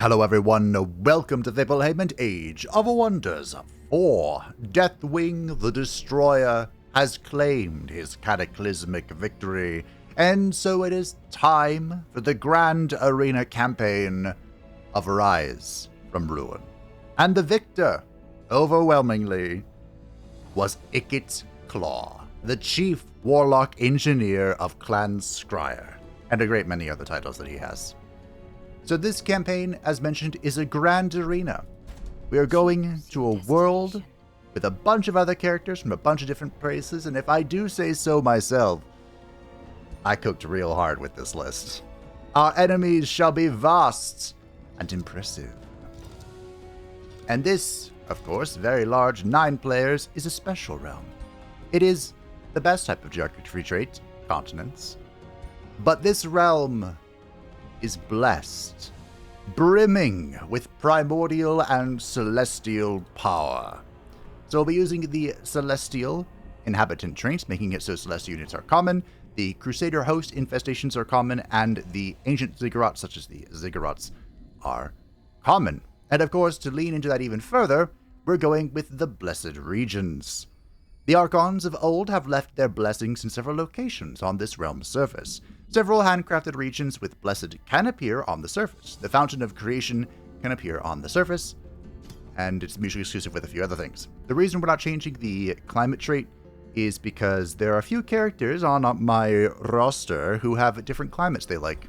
Hello everyone, welcome to Civilized Age of Wonders 4. Deathwing the Destroyer has claimed his cataclysmic victory, and so it is time for the grand arena campaign of Rise from Ruin. And the victor, overwhelmingly, was Ikit Claw, the chief warlock engineer of Clan Scryer, and a great many other titles that he has. So this campaign, as mentioned, is a grand arena. We are going to a world with a bunch of other characters from a bunch of different places, and if I do say so myself, I cooked real hard with this list. Our enemies shall be vast and impressive. And this, of course, very large, 9 players, is a special realm. It is the best type of geography trait, continents. But this realm is blessed, brimming with primordial and celestial power. So we'll be using the celestial inhabitant traits, making it so celestial units are common, the crusader host infestations are common, and the ancient ziggurats, such as the ziggurats, are common. And of course, to lean into that even further, we're going with the blessed regions. The Archons of old have left their blessings in several locations on this realm's surface. Several handcrafted regions with blessed can appear on the surface. The Fountain of Creation can appear on the surface, and it's mutually exclusive with a few other things. The reason we're not changing the climate trait is because there are a few characters on my roster who have different climates they like.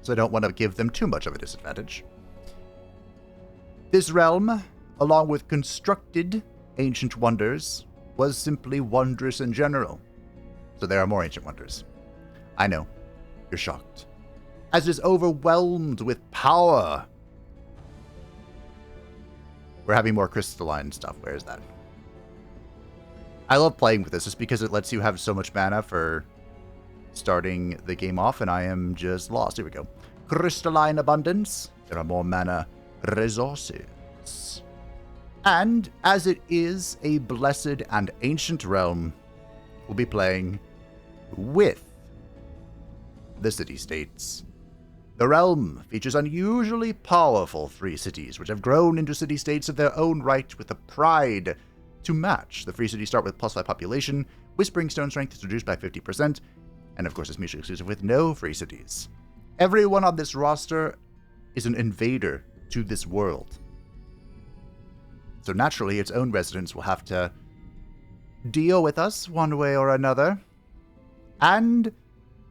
So I don't want to give them too much of a disadvantage. This realm, along with constructed ancient wonders, was simply wondrous in general. So there are more ancient wonders. I know, you're shocked. As it is overwhelmed with power. We're having more crystalline stuff. Where is that? I love playing with this just because it lets you have so much mana for starting the game off, and I am just lost. Here we go. Crystalline abundance. There are more mana resources. And as it is a blessed and ancient realm, we'll be playing with the city-states. The realm features unusually powerful free cities, which have grown into city-states of their own right with a pride to match. The free cities start with +5 population, Whispering Stone strength is reduced by 50%, and of course it's mutually exclusive with no free cities. Everyone on this roster is an invader to this world. So naturally, its own residents will have to deal with us one way or another. And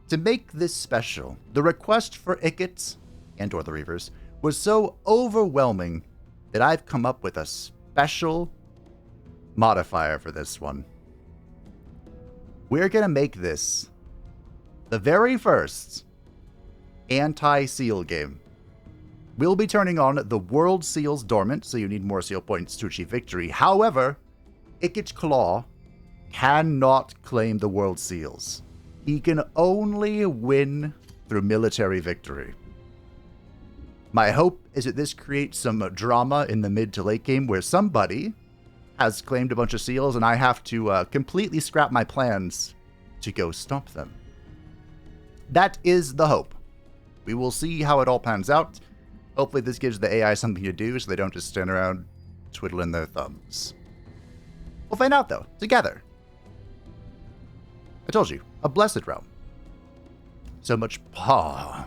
to make this special, the request for Ikit, and or the Reavers, was so overwhelming that I've come up with a special modifier for this one. We're going to make this the very first anti-seal game. We'll be turning on the World Seals dormant, so you need more seal points to achieve victory. However, Ikit Claw cannot claim the World Seals. He can only win through military victory. My hope is that this creates some drama in the mid to late game where somebody has claimed a bunch of seals and I have to completely scrap my plans to go stop them. That is the hope. We will see how it all pans out. Hopefully this gives the AI something to do so they don't just stand around twiddling their thumbs. We'll find out though, together. I told you, a blessed realm. So much power.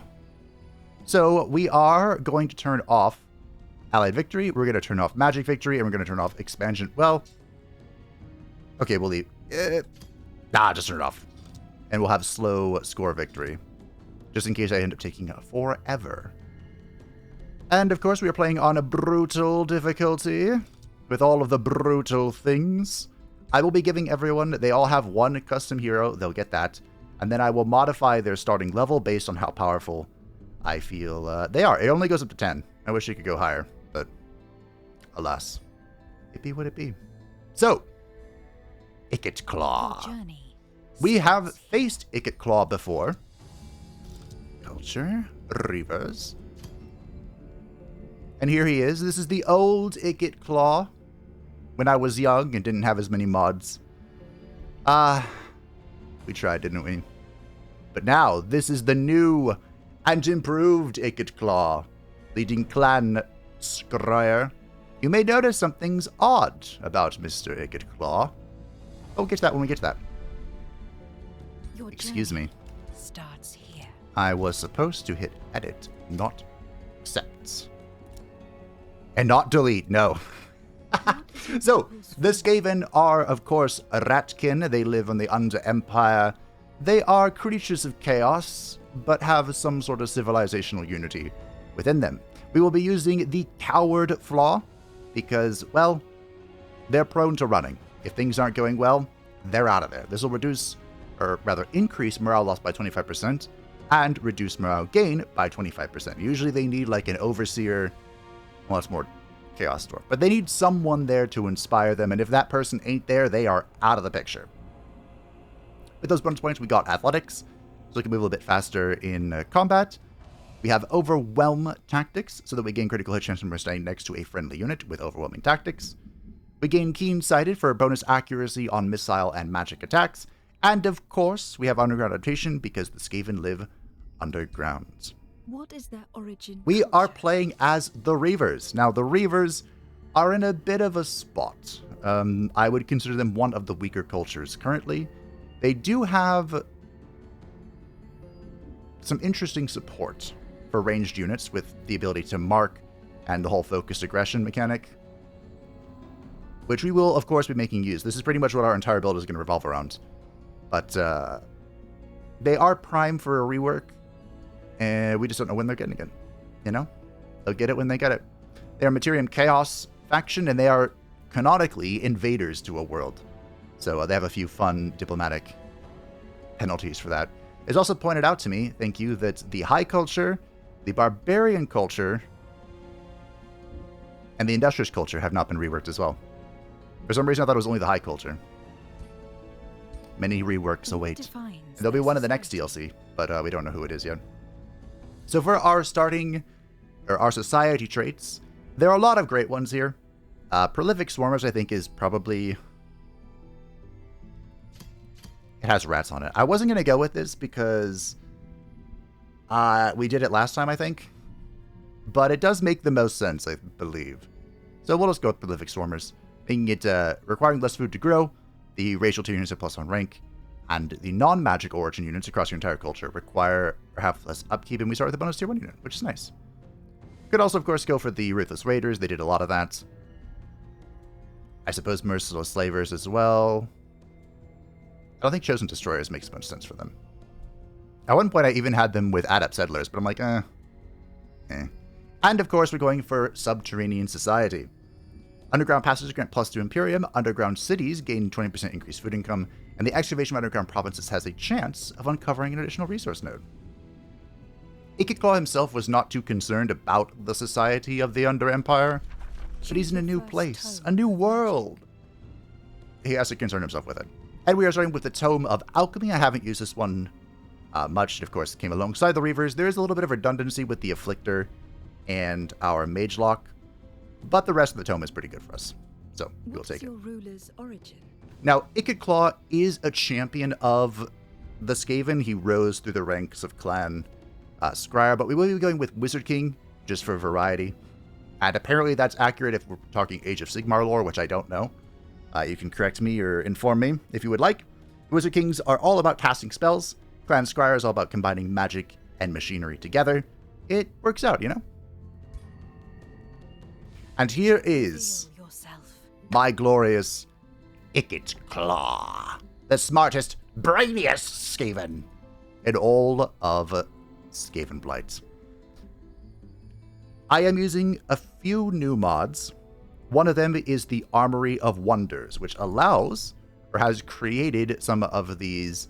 So we are going to turn off Allied Victory, we're going to turn off Magic Victory, and we're going to turn off Expansion. Well, okay, we'll leave. Just turn it off. And we'll have Slow Score Victory. Just in case I end up taking forever. And of course we are playing on a brutal difficulty, with all of the brutal things. I will be giving everyone, they all have one custom hero, they'll get that. And then I will modify their starting level based on how powerful I feel they are. It only goes up to 10. I wish it could go higher, but alas, it be what it be. So, Ikit Claw. We have faced Ikit Claw before. Culture, Reavers. And here he is. This is the old Ikit Claw. When I was young and didn't have as many mods. We tried, didn't we? But now, this is the new and improved Ikit Claw. leading clan Scryer, you may notice something's odd about Mr. Ikit Claw. We'll get to that when we get to that. Excuse me. Starts here. I was supposed to hit edit, not accept. And not delete, no. So, the Skaven are, of course, Ratkin. They live on the Under Empire. They are creatures of chaos, but have some sort of civilizational unity within them. We will be using the Coward Flaw because, well, they're prone to running. If things aren't going well, they're out of there. This will reduce, or rather increase morale loss by 25% and reduce morale gain by 25%. Usually they need like an overseer, well, it's more Chaos Dwarf, but they need someone there to inspire them, and if that person ain't there, they are out of the picture. With those bonus points, we got Athletics, so we can move a little bit faster in combat. We have Overwhelm Tactics, so that we gain critical hit chance when we're standing next to a friendly unit with Overwhelming Tactics. We gain Keen-Sighted for bonus accuracy on missile and magic attacks. And of course, we have Underground Adaptation because the Skaven live underground. What is their origin? We are playing as the Reavers. Now, the Reavers are in a bit of a spot. I would consider them one of the weaker cultures currently. They do have some interesting support for ranged units with the ability to mark and the whole focused aggression mechanic, which we will, of course, be making use. This is pretty much what our entire build is going to revolve around. But they are prime for a rework, and we just don't know when they're getting it. You know? They'll get it when they get it. They are Materium Chaos faction, and they are canonically invaders to a world. So they have a few fun diplomatic penalties for that. It's also pointed out to me, thank you, that the High Culture, the Barbarian Culture, and the Industrious Culture have not been reworked as well. For some reason, I thought it was only the High Culture. Many reworks await. And there'll be one in the next DLC, but we don't know who it is yet. So for our our society traits, there are a lot of great ones here. Prolific Swarmers, I think, is probably... It has rats on it. I wasn't going to go with this because we did it last time, I think. But it does make the most sense, I believe. So we'll just go with Prolific Swarmers. Making it requiring less food to grow, the racial tier units have +1 rank, and the non-magic origin units across your entire culture require or have less upkeep, and we start with a bonus tier 1 unit, which is nice. Could also, of course, go for the Ruthless Raiders. They did a lot of that. I suppose Merciless Slavers as well. I don't think Chosen Destroyers makes much sense for them. At one point, I even had them with Adept Settlers, but I'm like, eh. And, of course, we're going for Subterranean Society. Underground passages grant +2 Imperium, underground cities gain 20% increased food income, and the excavation of underground provinces has a chance of uncovering an additional resource node. Ikit Claw himself was not too concerned about the society of the Under Empire, but he's in a new place, a new world. He has to concern himself with it. And we are starting with the Tome of Alchemy. I haven't used this one much. It, of course, came alongside the Reavers. There is a little bit of redundancy with the Afflictor and our Mage Lock, but the rest of the Tome is pretty good for us. So, we'll take it. What's your ruler's origin? Now, Ikit Claw is a champion of the Skaven. He rose through the ranks of Clan Scryer, but we will be going with Wizard King, just for variety. And apparently that's accurate if we're talking Age of Sigmar lore, which I don't know. You can correct me or inform me if you would like. Wizard Kings are all about casting spells. Clan Scryer is all about combining magic and machinery together. It works out, you know? And here is my glorious Ikit Claw, the smartest, brainiest Skaven in all of Skavenblight. I am using a few new mods. One of them is the Armory of Wonders, which allows, or has created, some of these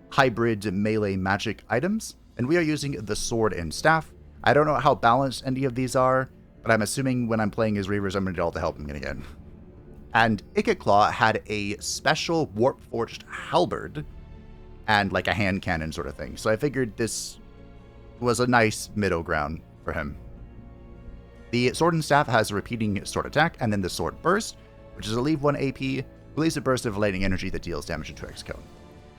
hybrid melee magic items, and we are using the Sword and Staff. I don't know how balanced any of these are, but I'm assuming when I'm playing as Reavers, I'm going to get all the help I'm going to get. And Ikit Claw had a special Warp-Forged Halberd and like a hand cannon sort of thing. So I figured this was a nice middle ground for him. The Sword and Staff has a repeating sword attack, and then the Sword Burst, which is a leave 1 AP, release a burst of lightning energy that deals damage into X cone.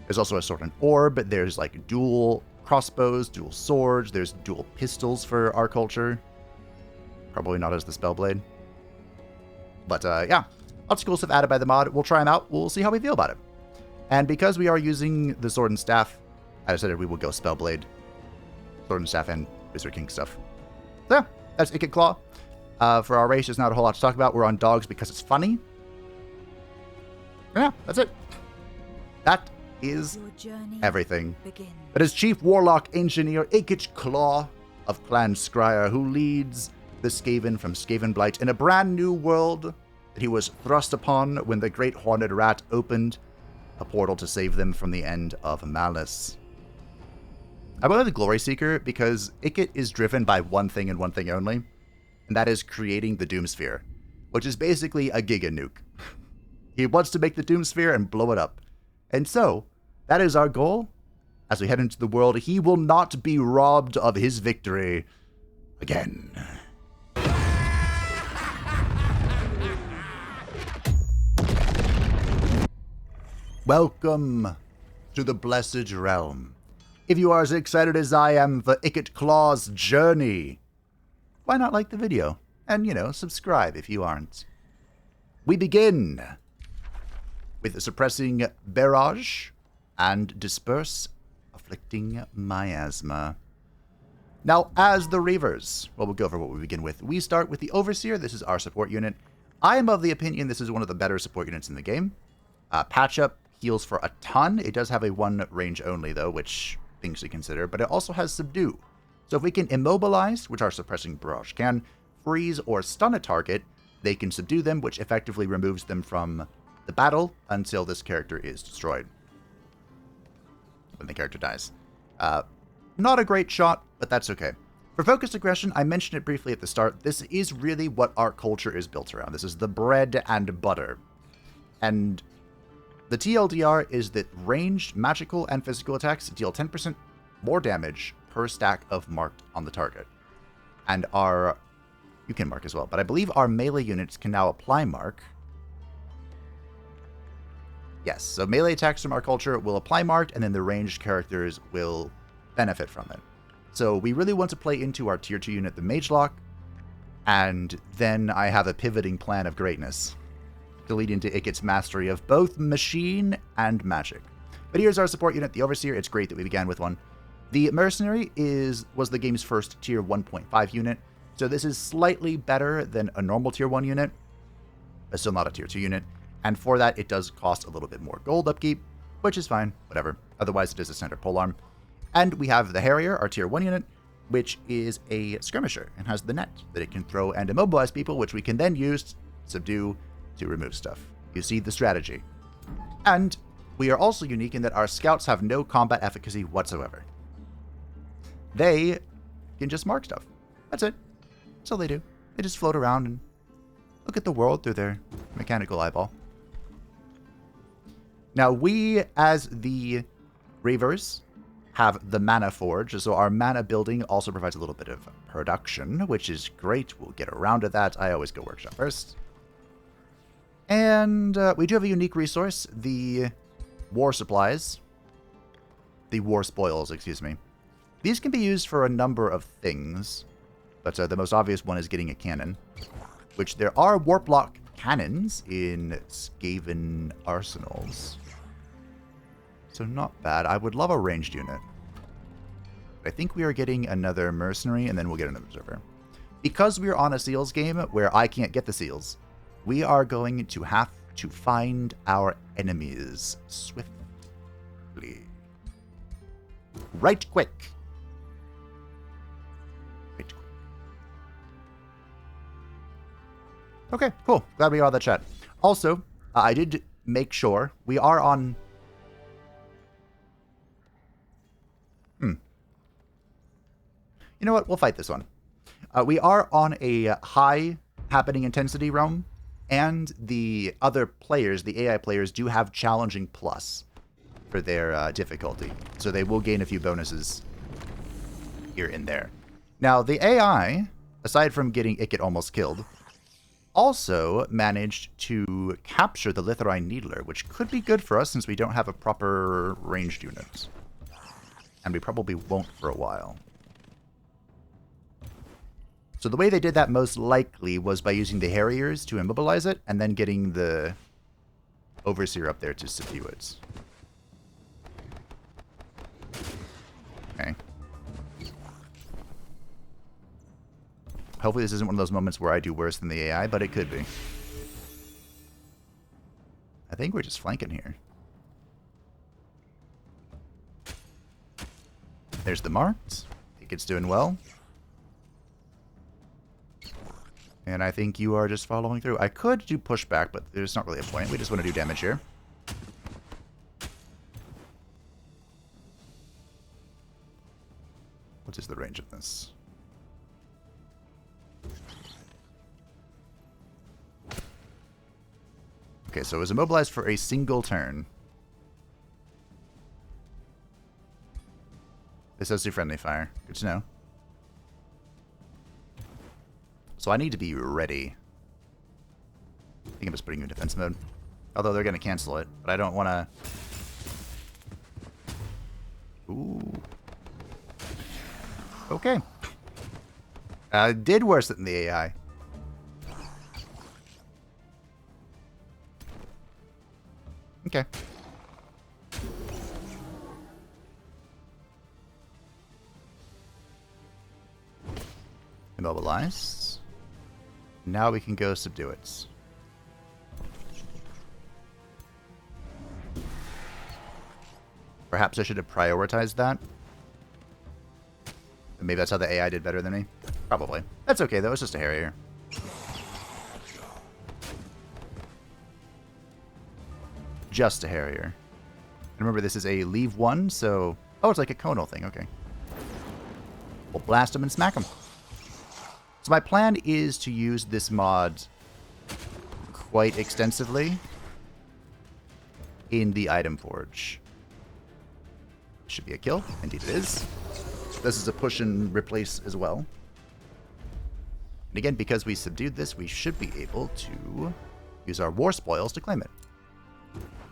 There's also a Sword and Orb. There's like dual crossbows, dual swords. There's dual pistols for our culture. Probably not as the Spellblade. But yeah, lots of cool stuff added by the mod. We'll try them out. We'll see how we feel about it. And because we are using the Sword and Staff, I decided we will go Spellblade, Sword and Staff, and Wizard King stuff. So yeah, that's Ikit Claw. For our race, there's not a whole lot to talk about. We're on dogs because it's funny. Yeah, that's it. That is everything. But as Chief Warlock Engineer Ikit Claw of Clan Scryer, who leads the Skaven from Skavenblight in a brand new world that he was thrust upon when the Great Horned Rat opened a portal to save them from the end of Malice. I believe the Glory Seeker because Ikit is driven by one thing and one thing only, and that is creating the DOOMSphere, which is basically a giga nuke. He wants to make the DOOMSphere and blow it up. And so, that is our goal. As we head into the world, he will not be robbed of his victory again. Welcome to the Blessed Realm. If you are as excited as I am for Ikit Claw's journey, why not like the video? And, subscribe if you aren't. We begin with suppressing barrage and disperse afflicting miasma. Now, as the Reavers, we'll go over what we begin with. We start with the Overseer. This is our support unit. I am of the opinion this is one of the better support units in the game. Patch Up heals for a ton. It does have a one range only, though, which things to consider, but it also has Subdue. So if we can immobilize, which our suppressing barrage can, freeze or stun a target, they can subdue them, which effectively removes them from the battle until this character is destroyed. When the character dies. Not a great shot, but that's okay. For focused aggression, I mentioned it briefly at the start, this is really what our culture is built around. This is the bread and butter. And the TLDR is that ranged, magical, and physical attacks deal 10% more damage per stack of marked on the target. And you can mark as well, but I believe our melee units can now apply mark. Yes, so melee attacks from our culture will apply marked, and then the ranged characters will benefit from it. So we really want to play into our tier 2 unit, the Magelock, and then I have a pivoting plan of greatness to lead into Ikit's mastery of both machine and magic. But here's our support unit, the Overseer. It's great that we began with one. The Mercenary was the game's first tier 1.5 unit, so this is slightly better than a normal tier 1 unit, but still not a tier 2 unit. And for that, it does cost a little bit more gold upkeep, which is fine, whatever. Otherwise, it is a standard polearm. And we have the Harrier, our tier 1 unit, which is a skirmisher and has the net that it can throw and immobilize people, which we can then use, subdue, to remove stuff. You see the strategy. And we are also unique in that our scouts have no combat efficacy whatsoever. They can just mark stuff. That's it. That's all they do. They just float around and look at the world through their mechanical eyeball. Now, we, as the Reavers, have the Mana Forge, so our mana building also provides a little bit of production, which is great. We'll get around to that. I always go workshop first. And we do have a unique resource, the War Supplies. The War Spoils, excuse me. These can be used for a number of things, but the most obvious one is getting a cannon, which there are Warplock cannons in Skaven arsenals. So not bad. I would love a ranged unit. I think we are getting another Mercenary, and then we'll get an Observer. Because we're on a Seals game where I can't get the Seals, we are going to have to find our enemies swiftly. Right quick. Right quick. Okay, cool. Glad we got all that chat. Also, I did make sure we are on... You know what? We'll fight this one. We are on a high happening intensity realm, and the other players, the AI players, do have challenging plus for their difficulty. So they will gain a few bonuses here and there. Now, the AI, aside from getting Ikit almost killed, also managed to capture the Litharine Needler, which could be good for us since we don't have a proper ranged unit. And we probably won't for a while. So the way they did that most likely was by using the Harriers to immobilize it, and then getting the Overseer up there to subdue it. Okay. Hopefully this isn't one of those moments where I do worse than the AI, but it could be. I think we're just flanking here. There's the marked. Ikit's doing well. And I think you are just following through. I could do pushback, but there's not really a point. We just want to do damage here. What is the range of this? Okay, so it was immobilized for a single turn. This does do friendly fire. Good to know. So I need to be ready. I think I'm just putting you in defense mode. Although they're going to cancel it. But I don't want to... Ooh. Okay. Did worse than the AI. Okay. Immobilized. Now we can go subdue it. Perhaps I should have prioritized that. Maybe that's how the AI did better than me. Probably. That's okay though, it's just a Harrier. Just a Harrier. And remember, this is a leave one, so... Oh, it's like a conal thing, okay. We'll blast him and smack him. So my plan is to use this mod quite extensively in the item forge. Should be a kill. Indeed it is. This is a push and replace as well. And again, because we subdued this, we should be able to use our war spoils to claim it.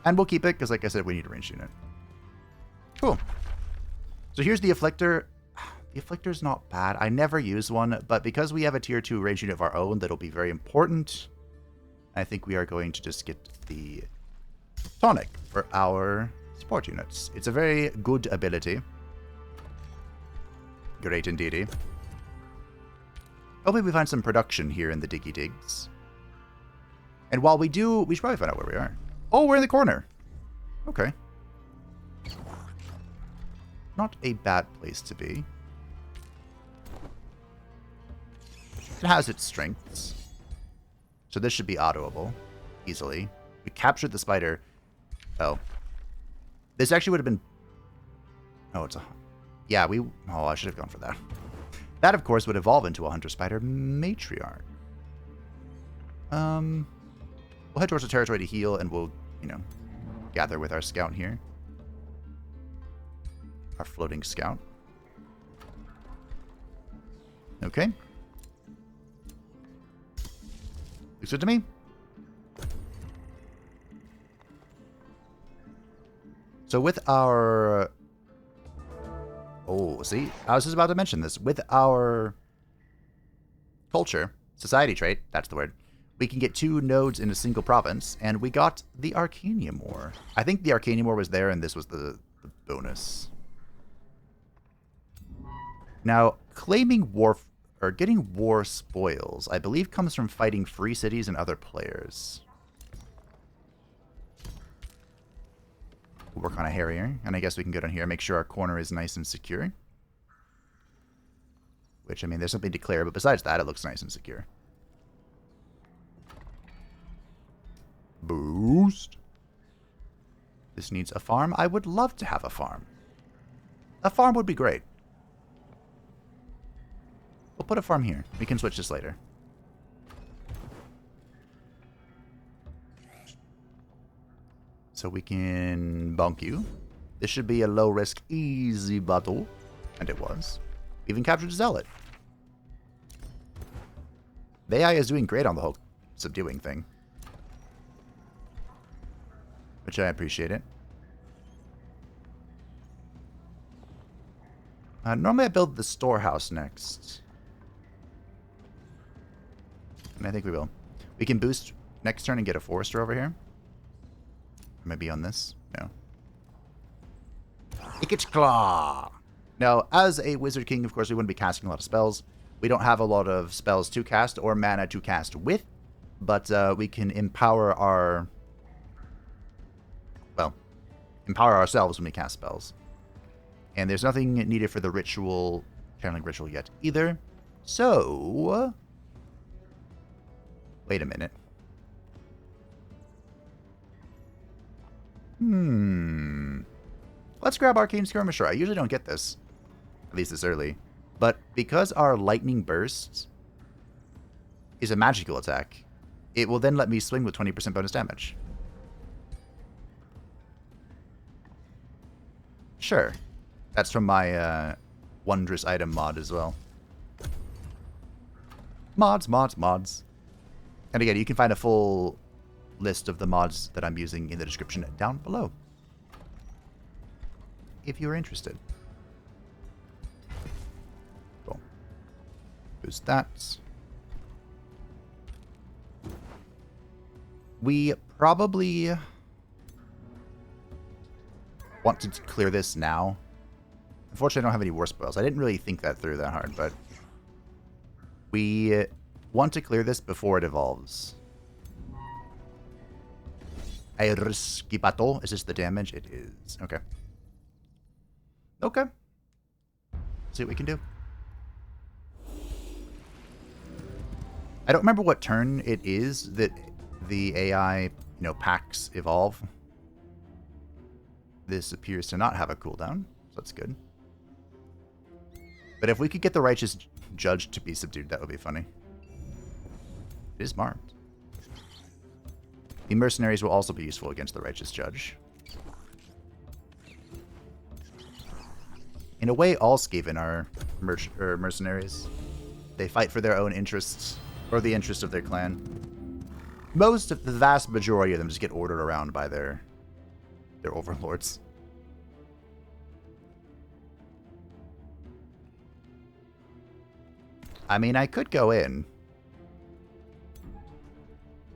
And we'll keep it, because like I said, we need a ranged unit. Cool. So here's the Afflictor. The Afflictor's not bad. I never use one, but because we have a tier 2 ranged unit of our own, that'll be very important. I think we are going to just get the Tonic for our support units. It's a very good ability. Great indeedy. Hopefully we find some production here in the Diggy Digs. And while we do, we should probably find out where we are. Oh, we're in the corner. Okay. Not a bad place to be. It has its strengths. So this should be autoable easily. We captured the spider. Oh. This actually would have been... Oh, it's a... Yeah, we... Oh, I should have gone for that. That, of course, would evolve into a Hunter Spider Matriarch. We'll head towards the territory to heal, and we'll, you know, gather with our scout here. Our floating scout. Okay. Looks good to me. So with our... Oh, see? I was just about to mention this. With our culture, society trait, that's the word, we can get 2 nodes in a single province, and we got the Arcanium War. I think the Arcanium War was there, and this was the bonus. Now, claiming war... or getting war spoils, I believe comes from fighting free cities and other players. We'll work on a Harrier, and I guess we can go down here and make sure our corner is nice and secure. Which, I mean, there's something to clear, but besides that, it looks nice and secure. Boost. This needs a farm. I would love to have a farm. A farm would be great. We'll put a farm here. We can switch this later. So we can bonk you. This should be a low-risk, easy battle. And it was. We even captured a Zealot. The AI is doing great on the whole subduing thing. Which I appreciate it. Normally I build the storehouse next. And I think we will. We can boost next turn and get a Forester over here. Maybe on this? No. Ikit Claw! Now, as a Wizard King, of course, we wouldn't be casting a lot of spells. We don't have a lot of spells to cast or mana to cast with, but we can empower our... well, empower ourselves when we cast spells. And there's nothing needed for the ritual, channeling ritual yet either. So... wait a minute. Let's grab Arcane Skirmisher. I usually don't get this, at least this early. But because our Lightning Burst is a magical attack, it will then let me swing with 20% bonus damage. Sure. That's from my Wondrous item mod as well. Mods. And again, you can find a full list of the mods that I'm using in the description down below, if you're interested. Cool. Boost that. We probably want to clear this now. Unfortunately, I don't have any war spoils. I didn't really think that through that hard, but we want to clear this before it evolves. Is this the damage? It is. Okay. Okay. See what we can do. I don't remember what turn it is that the AI, packs evolve. This appears to not have a cooldown, so that's good. But if we could get the Righteous Judge to be subdued, that would be funny. It is marked. The Mercenaries will also be useful against the Righteous Judge. In a way, all Skaven are mercenaries. They fight for their own interests, or the interests of their clan. The vast majority of them just get ordered around by their overlords. I mean, I could go in.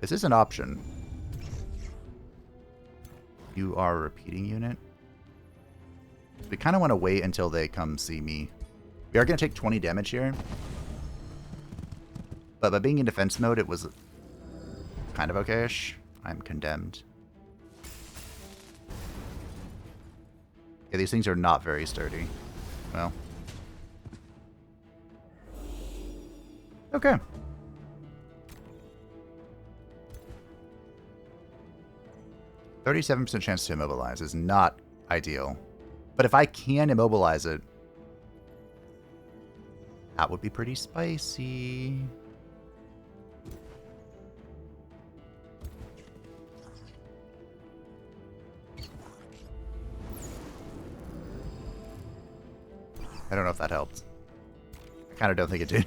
This is an option. You are a repeating unit. We kind of want to wait until they come see me. We are going to take 20 damage here. But by being in defense mode, it was kind of okay-ish. I'm condemned. Yeah, these things are not very sturdy. Well. Okay. %37% chance to immobilize is not ideal. But if I can immobilize it, that would be pretty spicy. I don't know if that helped. I kind of don't think it did.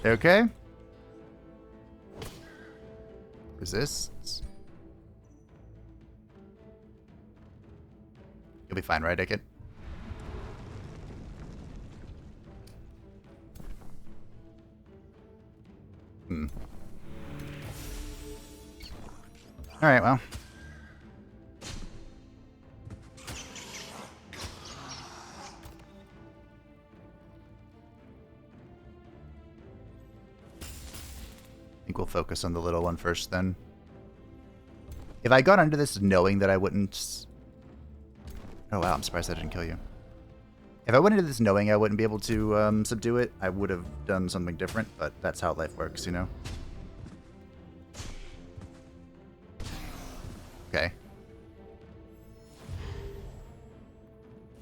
Okay. Resists. You'll be fine, right, Ikit? Alright, well. I think we'll focus on the little one first, then. If I got into this knowing that I wouldn't... Oh, wow, I'm surprised that didn't kill you. If I went into this knowing I wouldn't be able to subdue it, I would have done something different, but that's how life works, you know? Okay.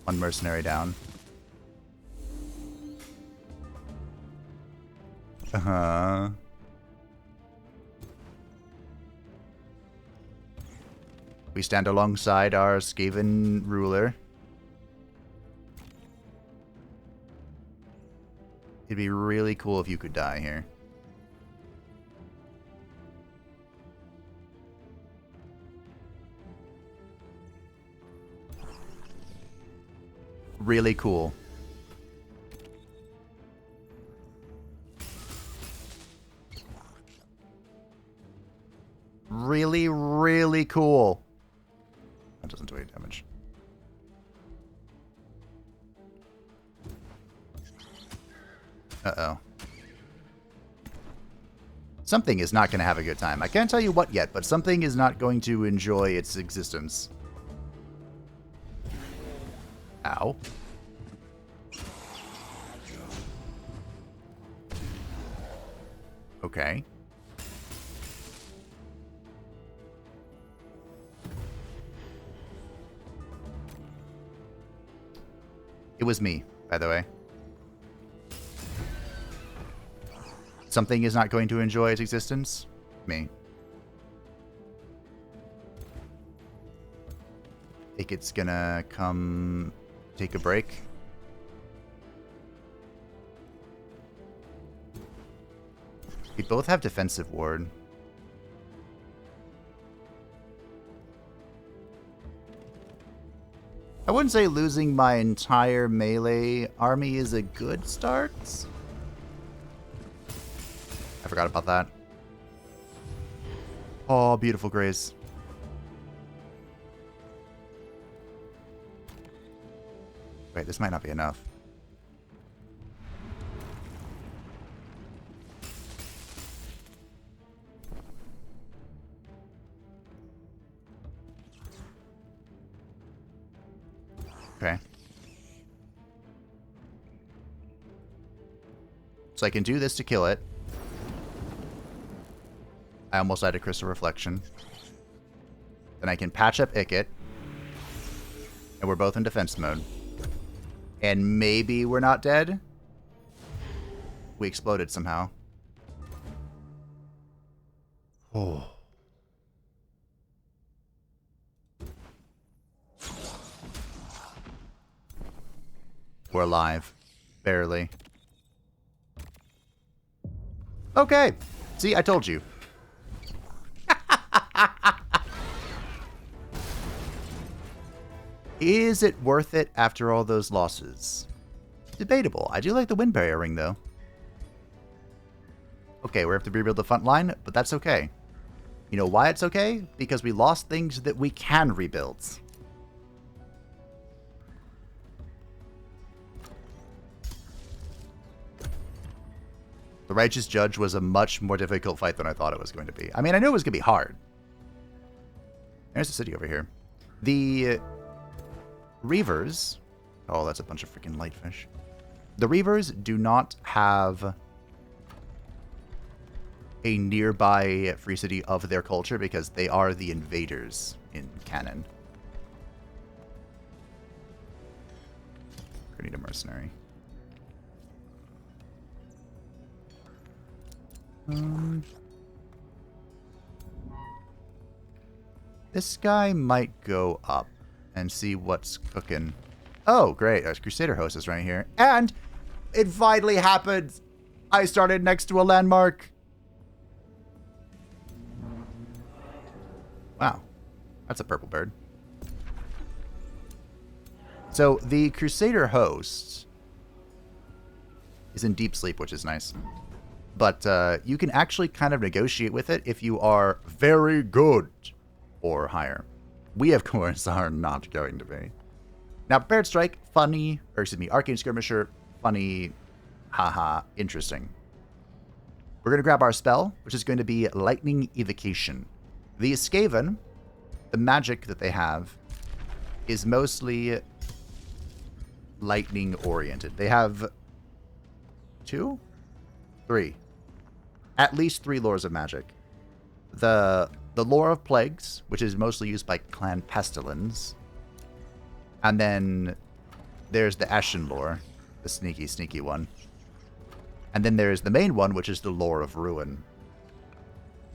One mercenary down. Uh-huh. We stand alongside our Skaven ruler. It'd be really cool if you could die here. Really cool. really, really cool. That doesn't do any damage. Uh-oh. Something is not going to have a good time. I can't tell you what yet, but something is not going to enjoy its existence. Ow. Okay. It was me, by the way. Something is not going to enjoy its existence? Me. Think it's gonna come take a break. We both have defensive ward. I wouldn't say losing my entire melee army is a good start. I forgot about that. Oh, beautiful grays. Wait, this might not be enough. Okay. So I can do this to kill it. I almost had a Crystal Reflection. Then I can patch up Ikit. And we're both in defense mode. And maybe we're not dead? We exploded somehow. Oh. We're alive. Barely. Okay. See, I told you. Is it worth it after all those losses? Debatable. I do like the Wind Barrier Ring, though. Okay, we have to rebuild the front line, but that's okay. You know why it's okay? Because we lost things that we can rebuild. The Righteous Judge was a much more difficult fight than I thought it was going to be. I mean, I knew it was going to be hard. There's the city over here. The Reavers... Oh, that's a bunch of freaking lightfish. The Reavers do not have a nearby free city of their culture because they are the invaders in canon. We need a mercenary. This guy might go up and see what's cooking. Oh, great. Our Crusader host is right here. And it finally happened. I started next to a landmark. Wow. That's a purple bird. So the Crusader host is in deep sleep, which is nice. But you can actually kind of negotiate with it if you are very good or higher. We, of course, are not going to be. Now, Prepared Strike, funny. Or, excuse me, Arcane Skirmisher, funny. Haha, interesting. We're going to grab our spell, which is going to be Lightning Evocation. The Skaven, the magic that they have, is mostly lightning-oriented. They have 2? 3. At least 3 lores of magic. The lore of plagues, which is mostly used by Clan Pestilence. And then there's the Ashen lore, the sneaky, sneaky one. And then there's the main one, which is the lore of ruin,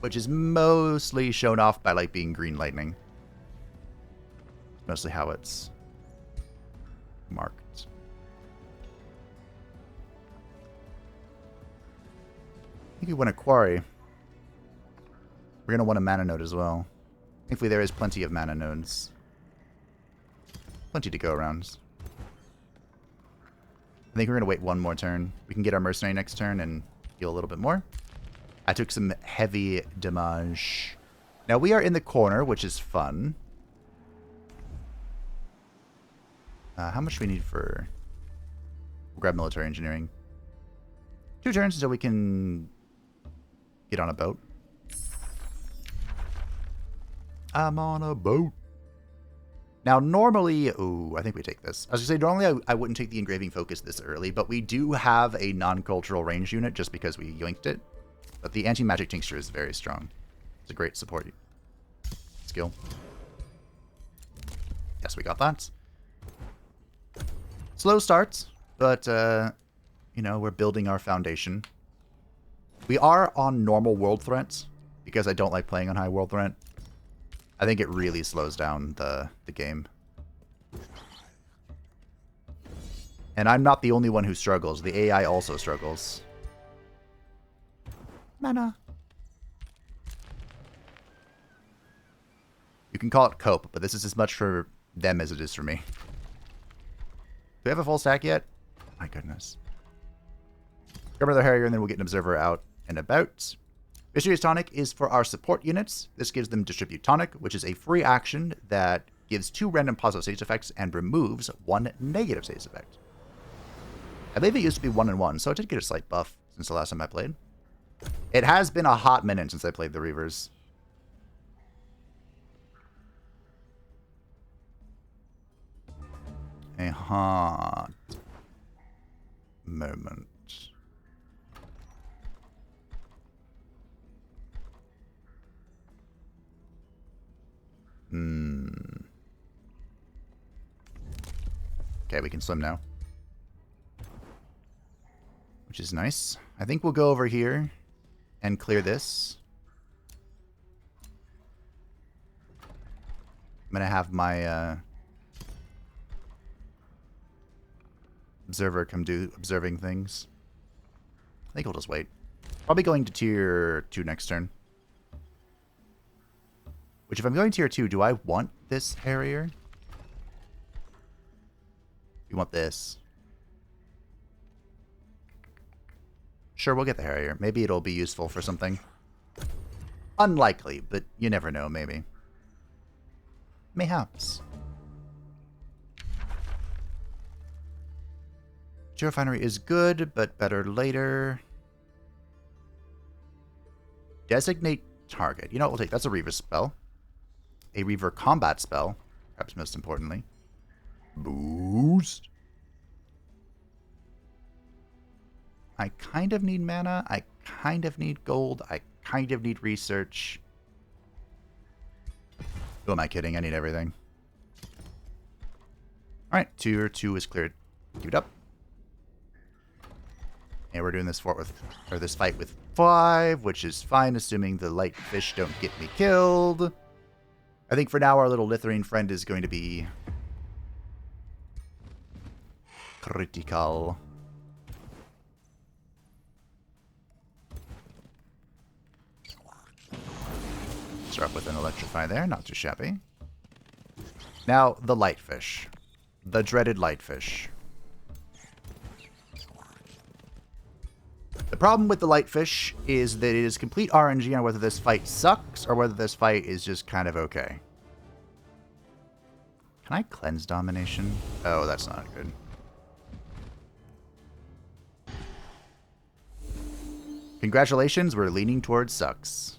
which is mostly shown off by like being green lightning. Mostly how it's marked. I think we want a quarry. We're going to want a mana node as well. Thankfully, there is plenty of mana nodes. Plenty to go around. I think we're going to wait one more turn. We can get our mercenary next turn and heal a little bit more. I took some heavy damage. Now we are in the corner, which is fun. How much do we need for... We'll grab military engineering. 2 turns until we can get on a boat. I'm on a boat. Now, normally... Ooh, I think we take this. I was going to say, normally I wouldn't take the engraving focus this early, but we do have a non-cultural range unit just because we yoinked it. But the anti-magic tincture is very strong. It's a great support skill. Yes, we got that. Slow starts, but, you know, we're building our foundation. We are on normal world threats, because I don't like playing on high world threat. I think it really slows down the game. And I'm not the only one who struggles. The AI also struggles. Mana. You can call it cope, but this is as much for them as it is for me. Do we have a full stack yet? My goodness. Grab another Harrier, and then we'll get an Observer out and about. Mysterious Tonic is for our support units. This gives them Distribute Tonic, which is a free action that gives 2 random positive status effects and removes 1 negative status effect. I believe it used to be 1 and 1, so it did get a slight buff since the last time I played. It has been a hot minute since I played the Reavers. A hot moment. Okay, we can swim now. Which is nice. I think we'll go over here and clear this. I'm going to have my observer come do observing things. I think we'll just wait. Probably going to tier 2 next turn. Which, if I'm going tier 2, do I want this Harrier? You want this? Sure, we'll get the Harrier. Maybe it'll be useful for something. Unlikely, but you never know, maybe. Mayhaps. Refinery is good, but better later. Designate target. You know what we'll take? That's a Reaver spell. A Reaver combat spell, perhaps most importantly. Boost. I kind of need mana. I kind of need gold. I kind of need research. Who am I kidding? I need everything. Alright, tier 2 is cleared. Keep it up. And we're doing this this fight with 5, which is fine, assuming the light fish don't get me killed. I think for now our little Lithuanian friend is going to be critical. Start with an Electrify there, not too shabby. Now, the Lightfish. The dreaded Lightfish. The problem with the Lightfish is that it is complete RNG on whether this fight sucks or whether this fight is just kind of okay. Can I cleanse Domination? Oh, that's not good. Congratulations, we're leaning towards sucks.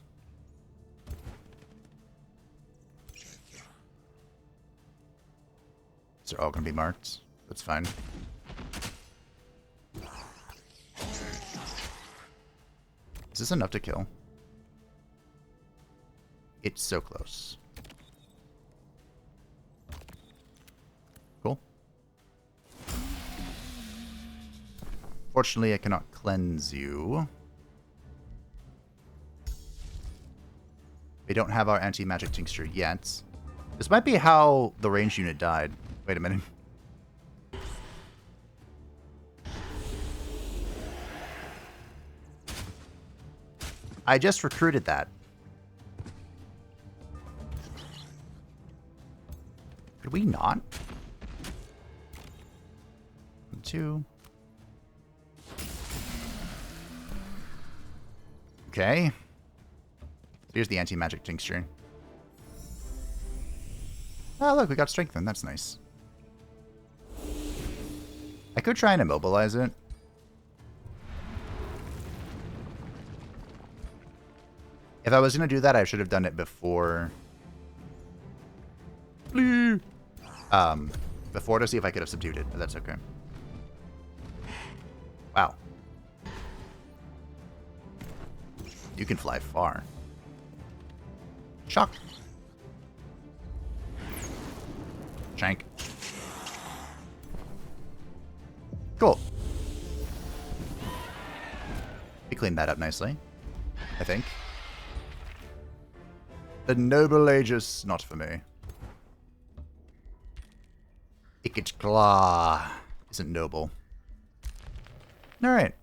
These are all going to be marked. That's fine. Is this enough to kill? It's so close. Cool. Fortunately, I cannot cleanse you. We don't have our anti-magic tincture yet. This might be how the range unit died. Wait a minute. I just recruited that. Could we not? 2. Okay. Here's the anti-magic tincture. Oh, look, we got strengthened. That's nice. I could try and immobilize it. If I was going to do that, I should have done it before. Before to see if I could have subdued it, but that's okay. Wow. You can fly far. Shock. Shank. Cool. We cleaned that up nicely, I think. The Noble Aegis, not for me. Ikit Claw isn't noble. Alright.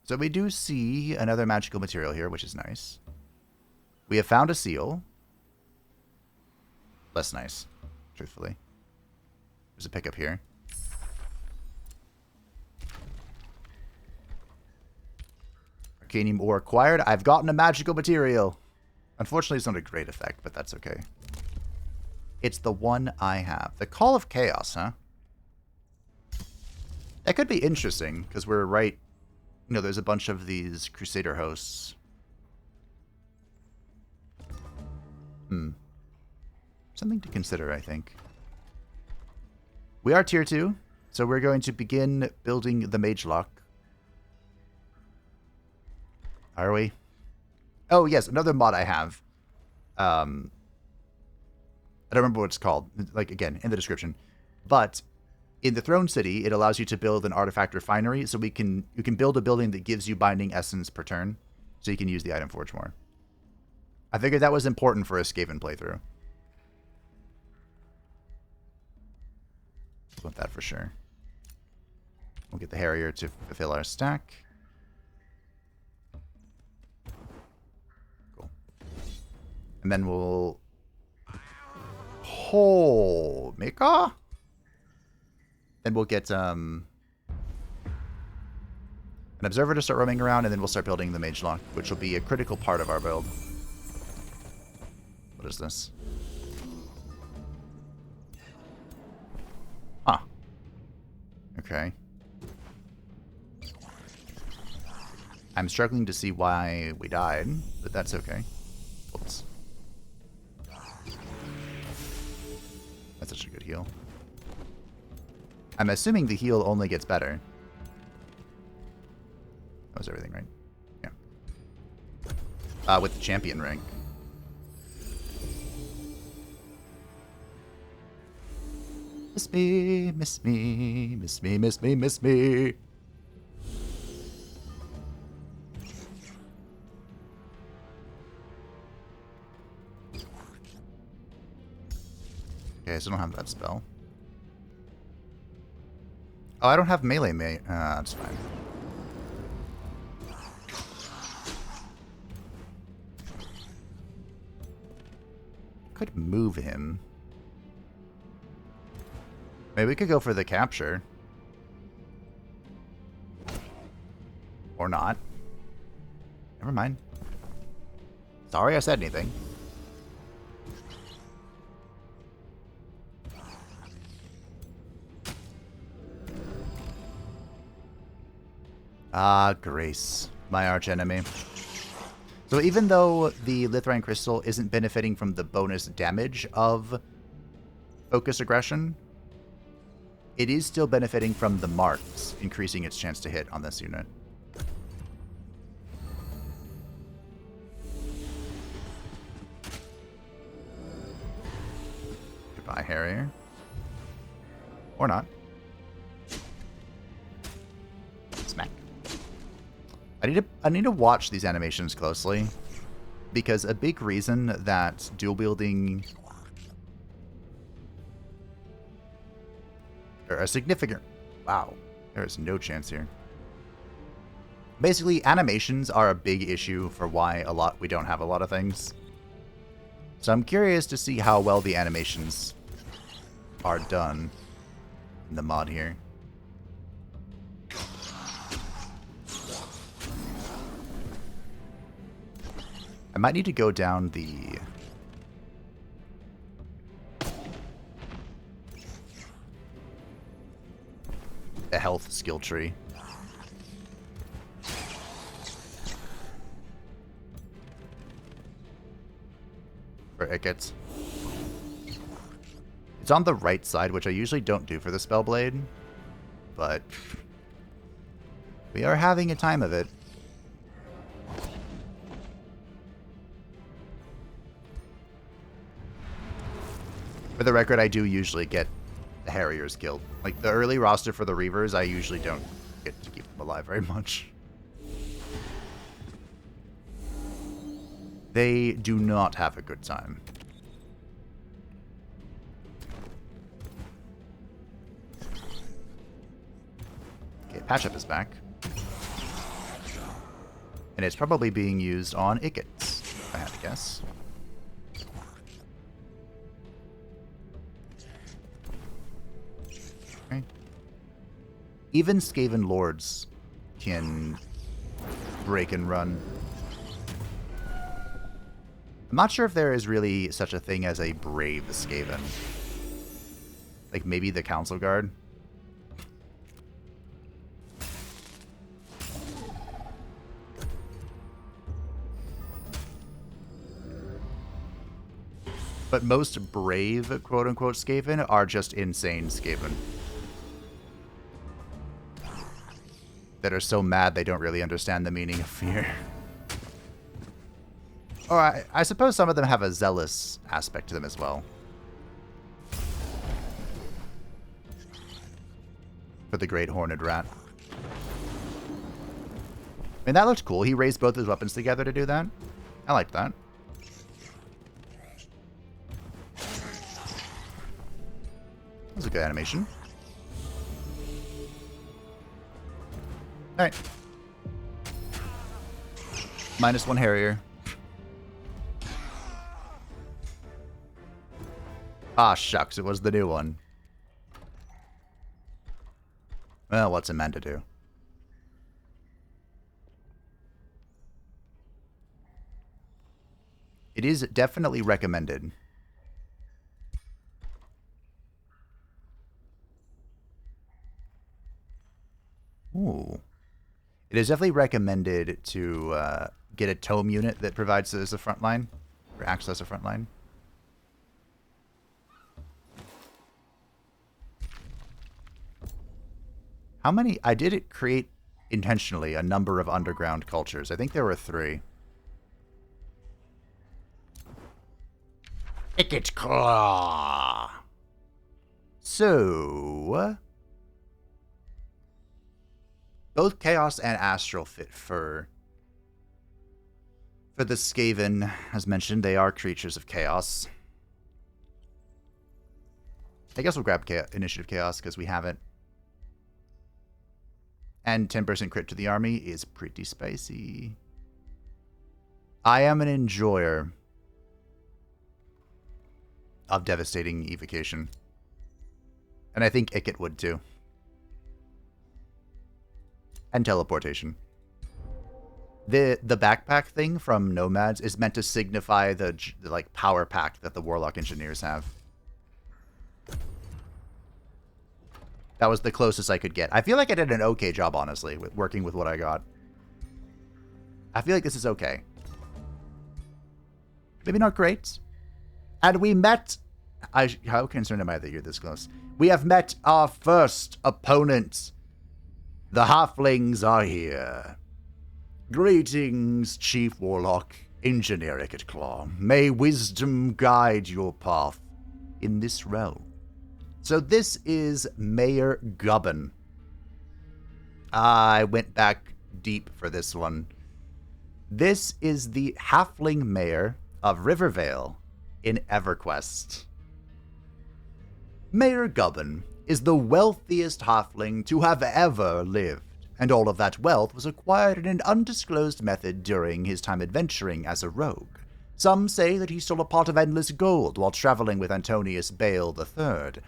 So we do see another magical material here, which is nice. We have found a seal. Less nice, truthfully. There's a pickup here. Arcanium ore acquired. I've gotten a magical material. Unfortunately, it's not a great effect, but that's okay. It's the one I have. The Call of Chaos, huh? That could be interesting, because we're right... You know, there's a bunch of these Crusader hosts. Something to consider, I think. We are tier 2, so we're going to begin building the Mage Lock. Are we? Oh, yes, another mod I have. I don't remember what it's called. Like, again, in the description. But in the Throne City, it allows you to build an artifact refinery, so you can build a building that gives you binding essence per turn, so you can use the item forge more. I figured that was important for a Skaven playthrough. Want that for sure. We'll get the Harrier to fulfill our stack. Cool. And then we'll... Oh, Mika? Then we'll get an Observer to start roaming around, and then we'll start building the Mage Lock, which will be a critical part of our build. What is this? Huh. Okay. I'm struggling to see why we died, but that's okay. Oops. That's such a good heal. I'm assuming the heal only gets better. That was everything, right? Yeah. With the champion rank. Miss me, miss me, miss me, miss me, miss me. Okay, so I don't have that spell. Oh, I don't have melee that's fine. Could move him. Maybe we could go for the capture. Or not. Never mind. Sorry I said anything. Ah, Grace, my archenemy. So even though the Lithrine Crystal isn't benefiting from the bonus damage of Focus Aggression, it is still benefiting from the marks, increasing its chance to hit on this unit. Goodbye, Harrier. Or not. Smack. I need to watch these animations closely, because a big reason that dual wielding, or a significant, wow, there is no chance here. Basically, animations are a big issue for why we don't have a lot of things. So I'm curious to see how well the animations are done in the mod here. I might need to go down the health skill tree. For Ikit. It's on the right side, which I usually don't do for the Spellblade, but we are having a time of it. For the record, I do usually get the Harriers killed. Like, the early roster for the Reavers, I usually don't get to keep them alive very much. They do not have a good time. Okay, Patch-Up is back. And it's probably being used on Ikit, if I had to guess. Okay. Even Skaven Lords can break and run. I'm not sure if there is really such a thing as a brave Skaven. Like maybe the Council Guard. But most brave, quote-unquote, Skaven are just insane Skaven. That are so mad they don't really understand the meaning of fear. Or I suppose some of them have a zealous aspect to them as well. For the Great Horned Rat. I mean, that looked cool. He raised both his weapons together to do that. I liked that. That was a good animation. Alright. -1 Harrier. Ah, shucks, it was the new one. Well, what's it meant to do? It is definitely recommended. Ooh. It is definitely recommended to get a Tome unit that provides as a frontline, or acts as a frontline. How many? I did create intentionally a number of underground cultures. I think there were 3. Ikit Claw. So, both Chaos and Astral fit for the Skaven. As mentioned, they are creatures of Chaos. I guess we'll grab Initiative Chaos because we haven't. And 10% crit to the army is pretty spicy. I am an enjoyer of devastating evocation. And I think Ikit would too. And teleportation. The backpack thing from Nomads is meant to signify the like power pack that the Warlock Engineers have. That was the closest I could get. I feel like I did an okay job, honestly, with working with what I got. I feel like this is okay. Maybe not great. And we met... how concerned am I that you're this close? We have met our first opponent. The Halflings are here. Greetings, Chief Warlock, Engineer Ikit Claw. May wisdom guide your path in this realm. So this is Mayor Gubbin. I went back deep for this one. This is the Halfling Mayor of Rivervale in EverQuest. Mayor Gubbin is the wealthiest halfling to have ever lived, and all of that wealth was acquired in an undisclosed method during his time adventuring as a rogue. Some say that he stole a pot of endless gold while traveling with Antonius Bale III.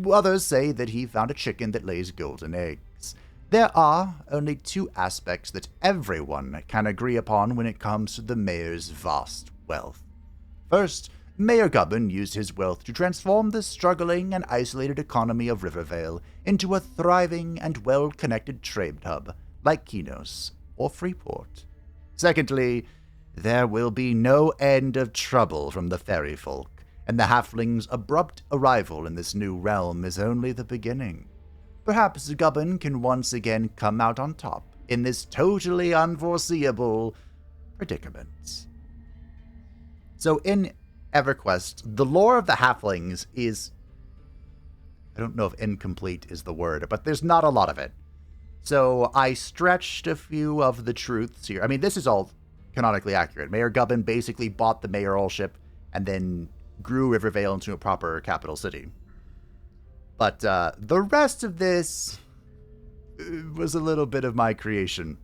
Others say that he found a chicken that lays golden eggs. There are only 2 aspects that everyone can agree upon when it comes to the mayor's vast wealth. First, Mayor Gubbin used his wealth to transform the struggling and isolated economy of Rivervale into a thriving and well-connected trade hub like Kinos or Freeport. Secondly, there will be no end of trouble from the fairy folk, and the halflings' abrupt arrival in this new realm is only the beginning. Perhaps Gubbin can once again come out on top in this totally unforeseeable predicament. So in EverQuest, the lore of the halflings is, I don't know if incomplete is the word, but there's not a lot of it. So I stretched a few of the truths here. I mean, this is all canonically accurate. Mayor Gubbin basically bought the mayoralship and then grew Rivervale into a proper capital city. But the rest of this was a little bit of my creation.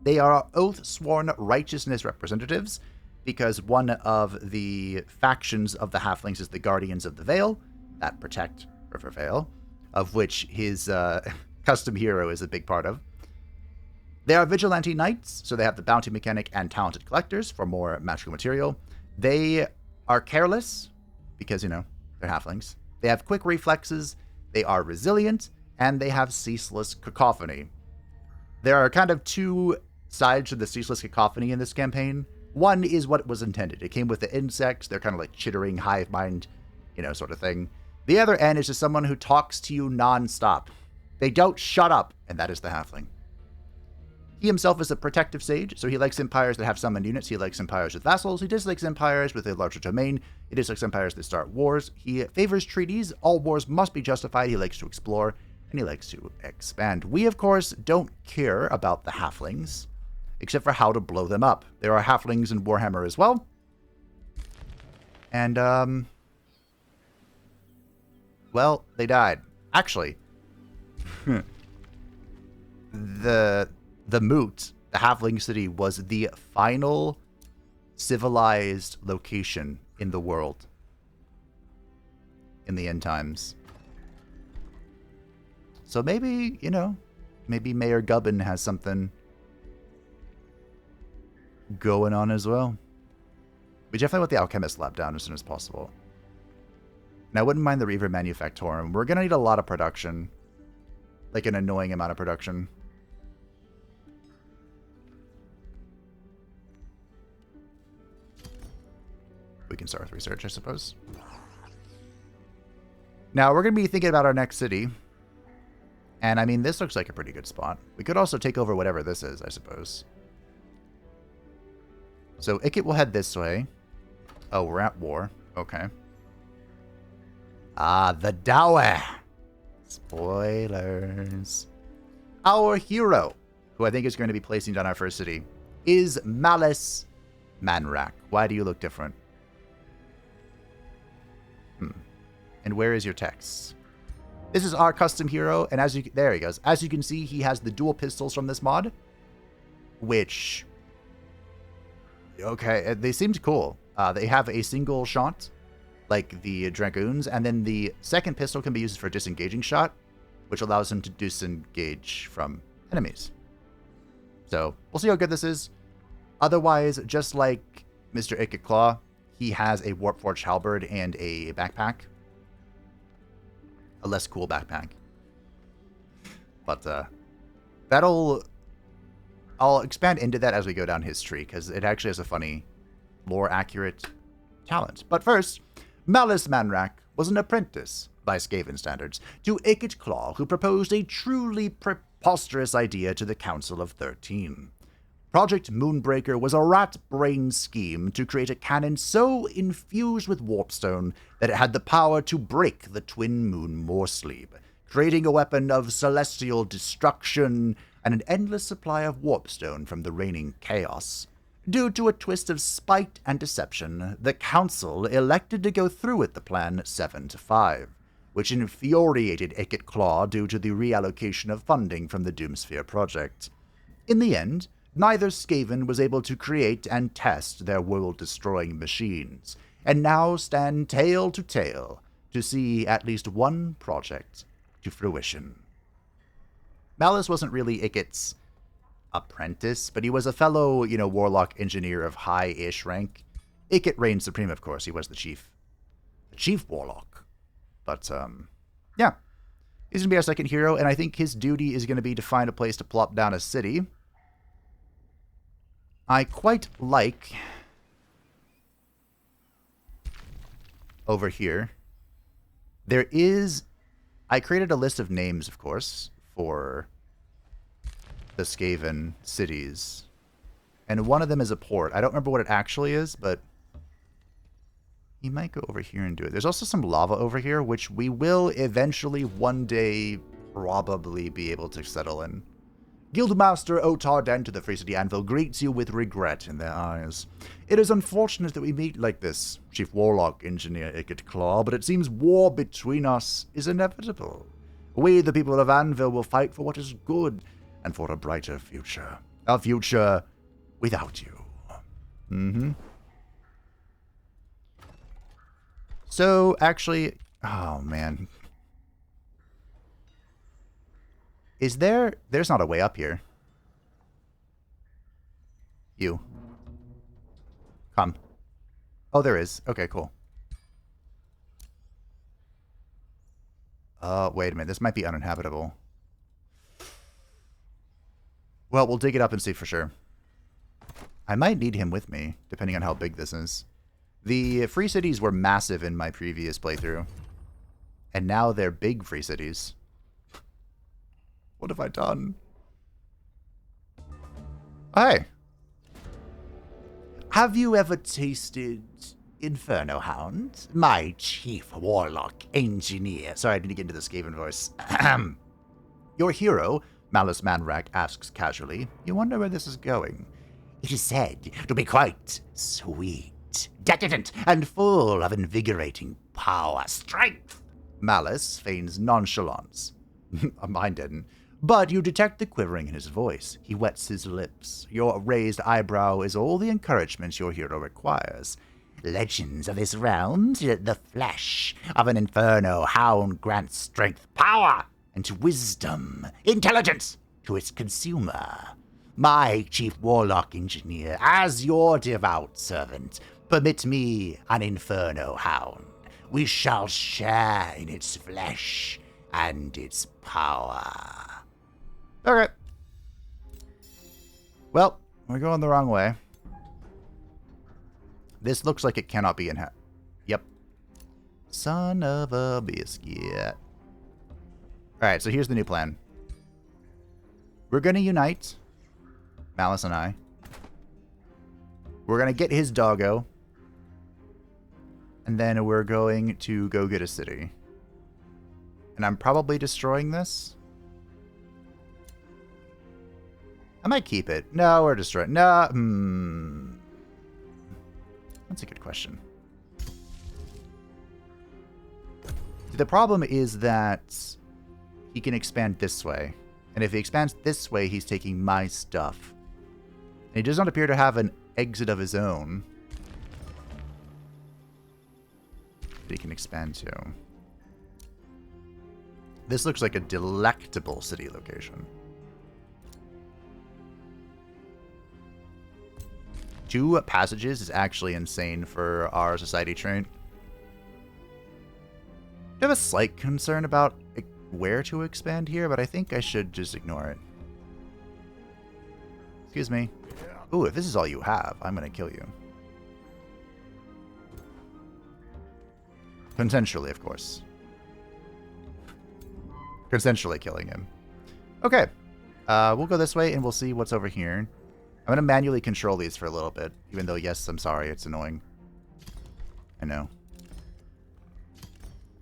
They are Oathsworn Righteousness representatives, because one of the factions of the halflings is the Guardians of the Vale, that protect Rivervale, of which his custom hero is a big part of. They are vigilante knights, so they have the bounty mechanic and talented collectors for more magical material. They are careless, because, they're halflings. They have quick reflexes, they are resilient, and they have ceaseless cacophony. There are kind of two sides to the ceaseless cacophony in this campaign. One is what was intended. It came with the insects. They're kind of like chittering, hive mind, sort of thing. The other end is just someone who talks to you nonstop. They don't shut up, and that is the halfling. He himself is a protective sage, so he likes empires that have summoned units. He likes empires with vassals. He dislikes empires with a larger domain. He dislikes empires that start wars. He favors treaties. All wars must be justified. He likes to explore, and he likes to expand. We, of course, don't care about the halflings, except for how to blow them up. There are halflings in Warhammer as well. And, well, they died. Actually, the Moot, the halfling city, was the final civilized location in the world in the end times. So maybe, maybe Mayor Gubbin has something going on as well. We definitely want the Alchemist lab down as soon as possible. And I wouldn't mind the Reaver Manufactorum. We're going to need a lot of production. Like an annoying amount of production. We can start with research, I suppose. Now, we're going to be thinking about our next city. And, I mean, this looks like a pretty good spot. We could also take over whatever this is, I suppose. So, Ikit will head this way. Oh, we're at war. Okay. Ah, the Dower. Spoilers. Our hero, who I think is going to be placing down our first city, is Malice Manrak. Why do you look different? And where is your text? This is our custom hero, and there he goes. As you can see, he has the dual pistols from this mod, which, okay, they seemed cool. They have a single shot, like the Dragoons, and then the second pistol can be used for disengaging shot, which allows him to disengage from enemies. So, we'll see how good this is. Otherwise, just like Mr. Ikit Claw, he has a Warpforged halberd and a backpack. A less cool backpack. But, I'll expand into that as we go down his tree, because it actually has a funny, lore-accurate talent. But first, Malice Manrak was an apprentice, by Skaven standards, to Ikit Claw, who proposed a truly preposterous idea to the Council of 13. Project Moonbreaker was a rat-brained scheme to create a cannon so infused with warpstone that it had the power to break the twin moon Morsleep, creating a weapon of celestial destruction and an endless supply of warpstone from the reigning chaos. Due to a twist of spite and deception, the Council elected to go through with the plan 7-5, which infuriated Ikit Claw due to the reallocation of funding from the DOOMSphere project. In the end, neither Skaven was able to create and test their world-destroying machines, and now stand tail to tail to see at least one project to fruition. Malice wasn't really Ikit's apprentice, but he was a fellow, warlock engineer of high-ish rank, Ikit reigned supreme, of course. He was the chief warlock. But, yeah. He's going to be our second hero, and I think his duty is going to be to find a place to plop down a city. I quite like... over here. There is... I created a list of names, of course, for the Skaven cities. And one of them is a port. I don't remember what it actually is, but... he might go over here and do it. There's also some lava over here, which we will eventually one day probably be able to settle in. Guildmaster Otar Den to the Free City Anvil greets you with regret in their eyes. It is unfortunate that we meet like this, Chief Warlock Engineer Ikit Claw, but it seems war between us is inevitable. We, the people of Anvil, will fight for what is good and for a brighter future. A future without you. Mm-hmm. So, actually... oh, man. Is there... there's not a way up here. You. Come. Oh, there is. Okay, cool. Wait a minute. This might be uninhabitable. Well, we'll dig it up and see for sure. I might need him with me, depending on how big this is. The free cities were massive in my previous playthrough. And now they're big free cities. What have I done? Hey. Have you ever tasted Inferno, Hound? My chief warlock engineer. Sorry, I need to get into the Skaven voice. Your hero, Malice Manrak, asks casually, you wonder where this is going? It is said to be quite sweet, decadent, and full of invigorating power, strength. Malice feigns nonchalance. Mine didn't. But you detect the quivering in his voice. He wets his lips. Your raised eyebrow is all the encouragement your hero requires. Legends of this realm, the flesh of an Inferno Hound grants strength, power, and wisdom, intelligence to its consumer. My chief warlock engineer, as your devout servant, permit me an Inferno Hound. We shall share in its flesh and its power. Okay. Well, we're going the wrong way. This looks like it cannot be in... yep. Son of a biscuit. Alright, so here's the new plan. We're going to unite, Malice and I. We're going to get his doggo. And then we're going to go get a city. And I'm probably destroying this. I might keep it. No, we're destroying. No. That's a good question. The problem is that he can expand this way. And if he expands this way, he's taking my stuff. And he does not appear to have an exit of his own that he can expand to. This looks like a delectable city location. 2 passages is actually insane for our society trait. I have a slight concern about where to expand here, but I think I should just ignore it. Excuse me. Ooh, if this is all you have, I'm going to kill you. Consensually, of course. Consensually killing him. Okay. We'll go this way and we'll see what's over here. I'm going to manually control these for a little bit. Even though, yes, I'm sorry, it's annoying. I know.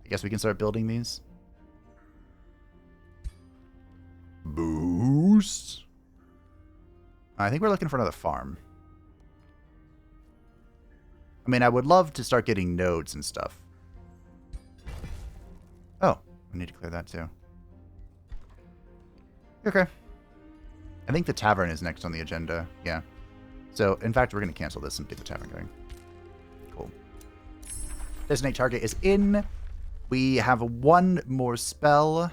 I guess we can start building these. Boost. I think we're looking for another farm. I mean, I would love to start getting nodes and stuff. Oh, I need to clear that too. Okay. I think the tavern is next on the agenda. Yeah. So, in fact, we're going to cancel this and get the tavern going. Cool. Designate target is in. We have 1 more spell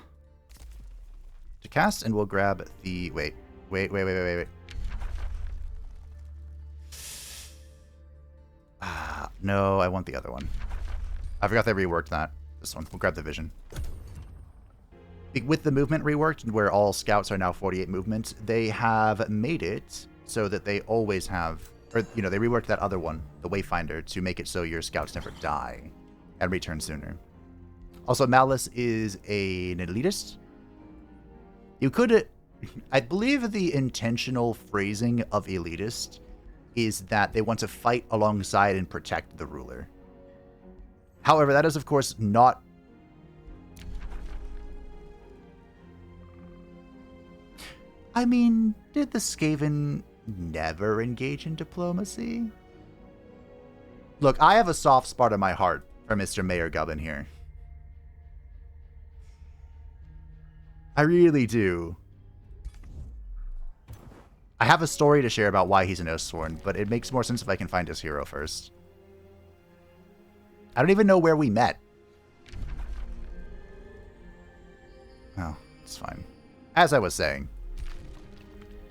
to cast, and we'll grab the... Wait. No, I want the other one. I forgot they reworked that. This one. We'll grab the vision. With the movement reworked, where all scouts are now 48 movement, they have made it so that they always have, or, you know, they reworked that other one, the Wayfinder, to make it so your scouts never die and return sooner. Also, Malice is an elitist. You could, I believe the intentional phrasing of elitist is that they want to fight alongside and protect the ruler. However, that is, of course, not... I mean, did the Skaven never engage in diplomacy? Look, I have a soft spot in my heart for Mr. Mayor Gubbin here. I really do. I have a story to share about why he's an Oathsworn, but it makes more sense if I can find his hero first. I don't even know where we met. Oh, it's fine. As I was saying,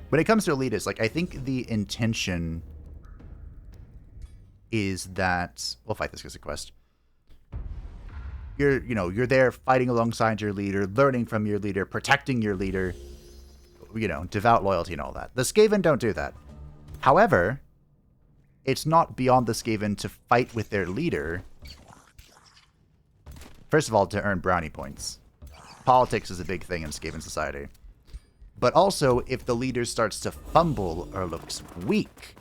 when it comes to elitists, like, I think the intention is that we'll fight this as a quest. You're there fighting alongside your leader, learning from your leader, protecting your leader, devout loyalty and all that. The Skaven don't do that. However, it's not beyond the Skaven to fight with their leader. First of all, to earn brownie points. Politics is a big thing in Skaven society. But also, if the leader starts to fumble or looks weak,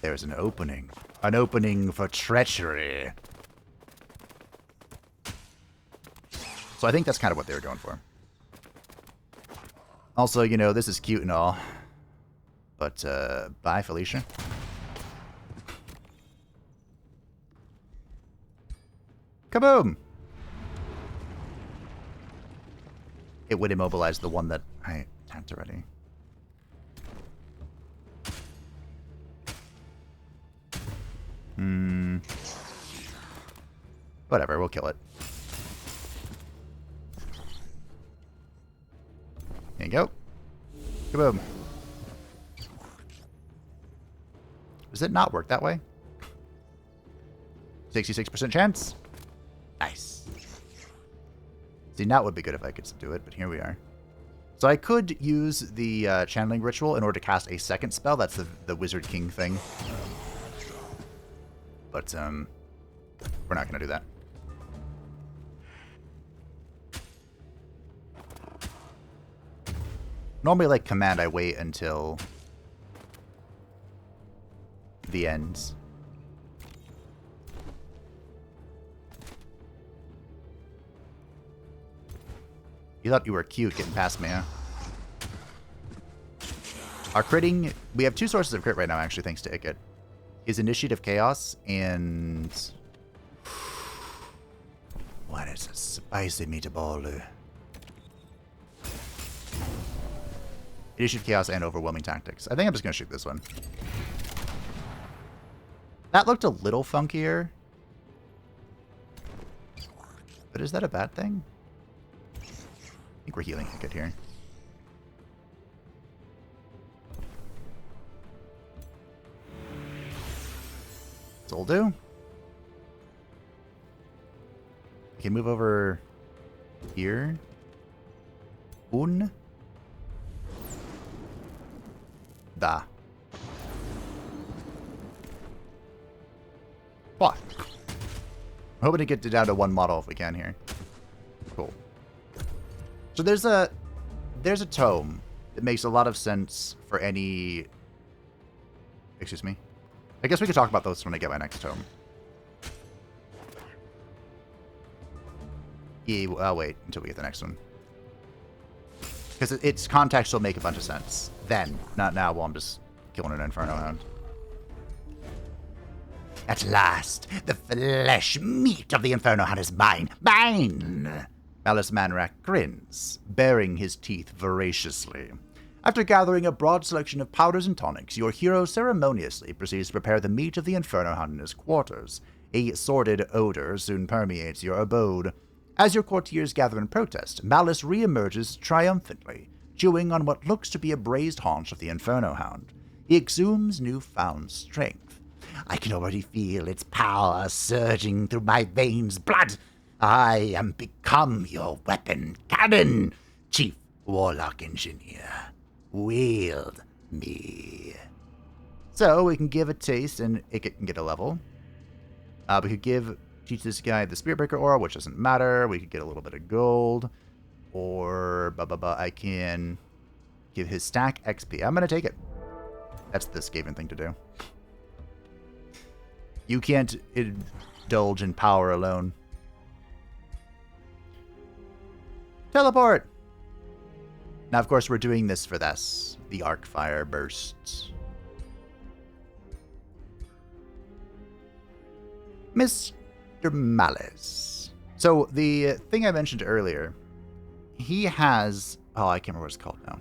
there's an opening. An opening for treachery. So I think that's kind of what they were going for. Also, this is cute and all. But, bye, Felicia. Kaboom! It would immobilize the one that I tapped already. Whatever, we'll kill it. There you go. Kaboom. Does it not work that way? 66% chance? Nice. See, now it would be good if I could do it, but here we are. So I could use the channeling ritual in order to cast a second spell. That's the Wizard King thing. But, we're not going to do that. Normally, like command, I wait until the end. You thought you were cute getting past me, huh? Our critting, we have two sources of crit right now, actually, thanks to Ikit. His Initiative Chaos and... What is a spicy meatball? Initiative Chaos and Overwhelming Tactics. I think I'm just going to shoot this one. That looked a little funkier. But is that a bad thing? I think we're healing good here. This'll do. I can move over here. Da. What? I'm hoping to get down to one model if we can here. Cool. So there's a tome that makes a lot of sense for any... Excuse me. I guess we could talk about those when I get my next tome. Yeah, I'll wait until we get the next one. Because its context will make a bunch of sense. Then, not now while I'm just killing an Inferno Hound. At last, the flesh meat of the Inferno Hound is mine. Mine! Malice Manrak grins, baring his teeth voraciously. After gathering a broad selection of powders and tonics, your hero ceremoniously proceeds to prepare the meat of the Inferno Hound in his quarters. A sordid odor soon permeates your abode. As your courtiers gather in protest, Malice re-emerges triumphantly, chewing on what looks to be a braised haunch of the Inferno Hound. He exhumes newfound strength. I can already feel its power surging through my veins. Blood! I am become your weapon cannon, Chief Warlock Engineer. Wield me. So we can give a taste and Ikit can get a level. We could teach this guy the Spiritbreaker aura, which doesn't matter. We could get a little bit of gold. Or I can give his stack XP. I'm going to take it. That's the Skaven thing to do. You can't indulge in power alone. Teleport! Now, of course, we're doing this for this. The arc fire bursts. Mr. Malice. So, the thing I mentioned earlier, he has... Oh, I can't remember what it's called now.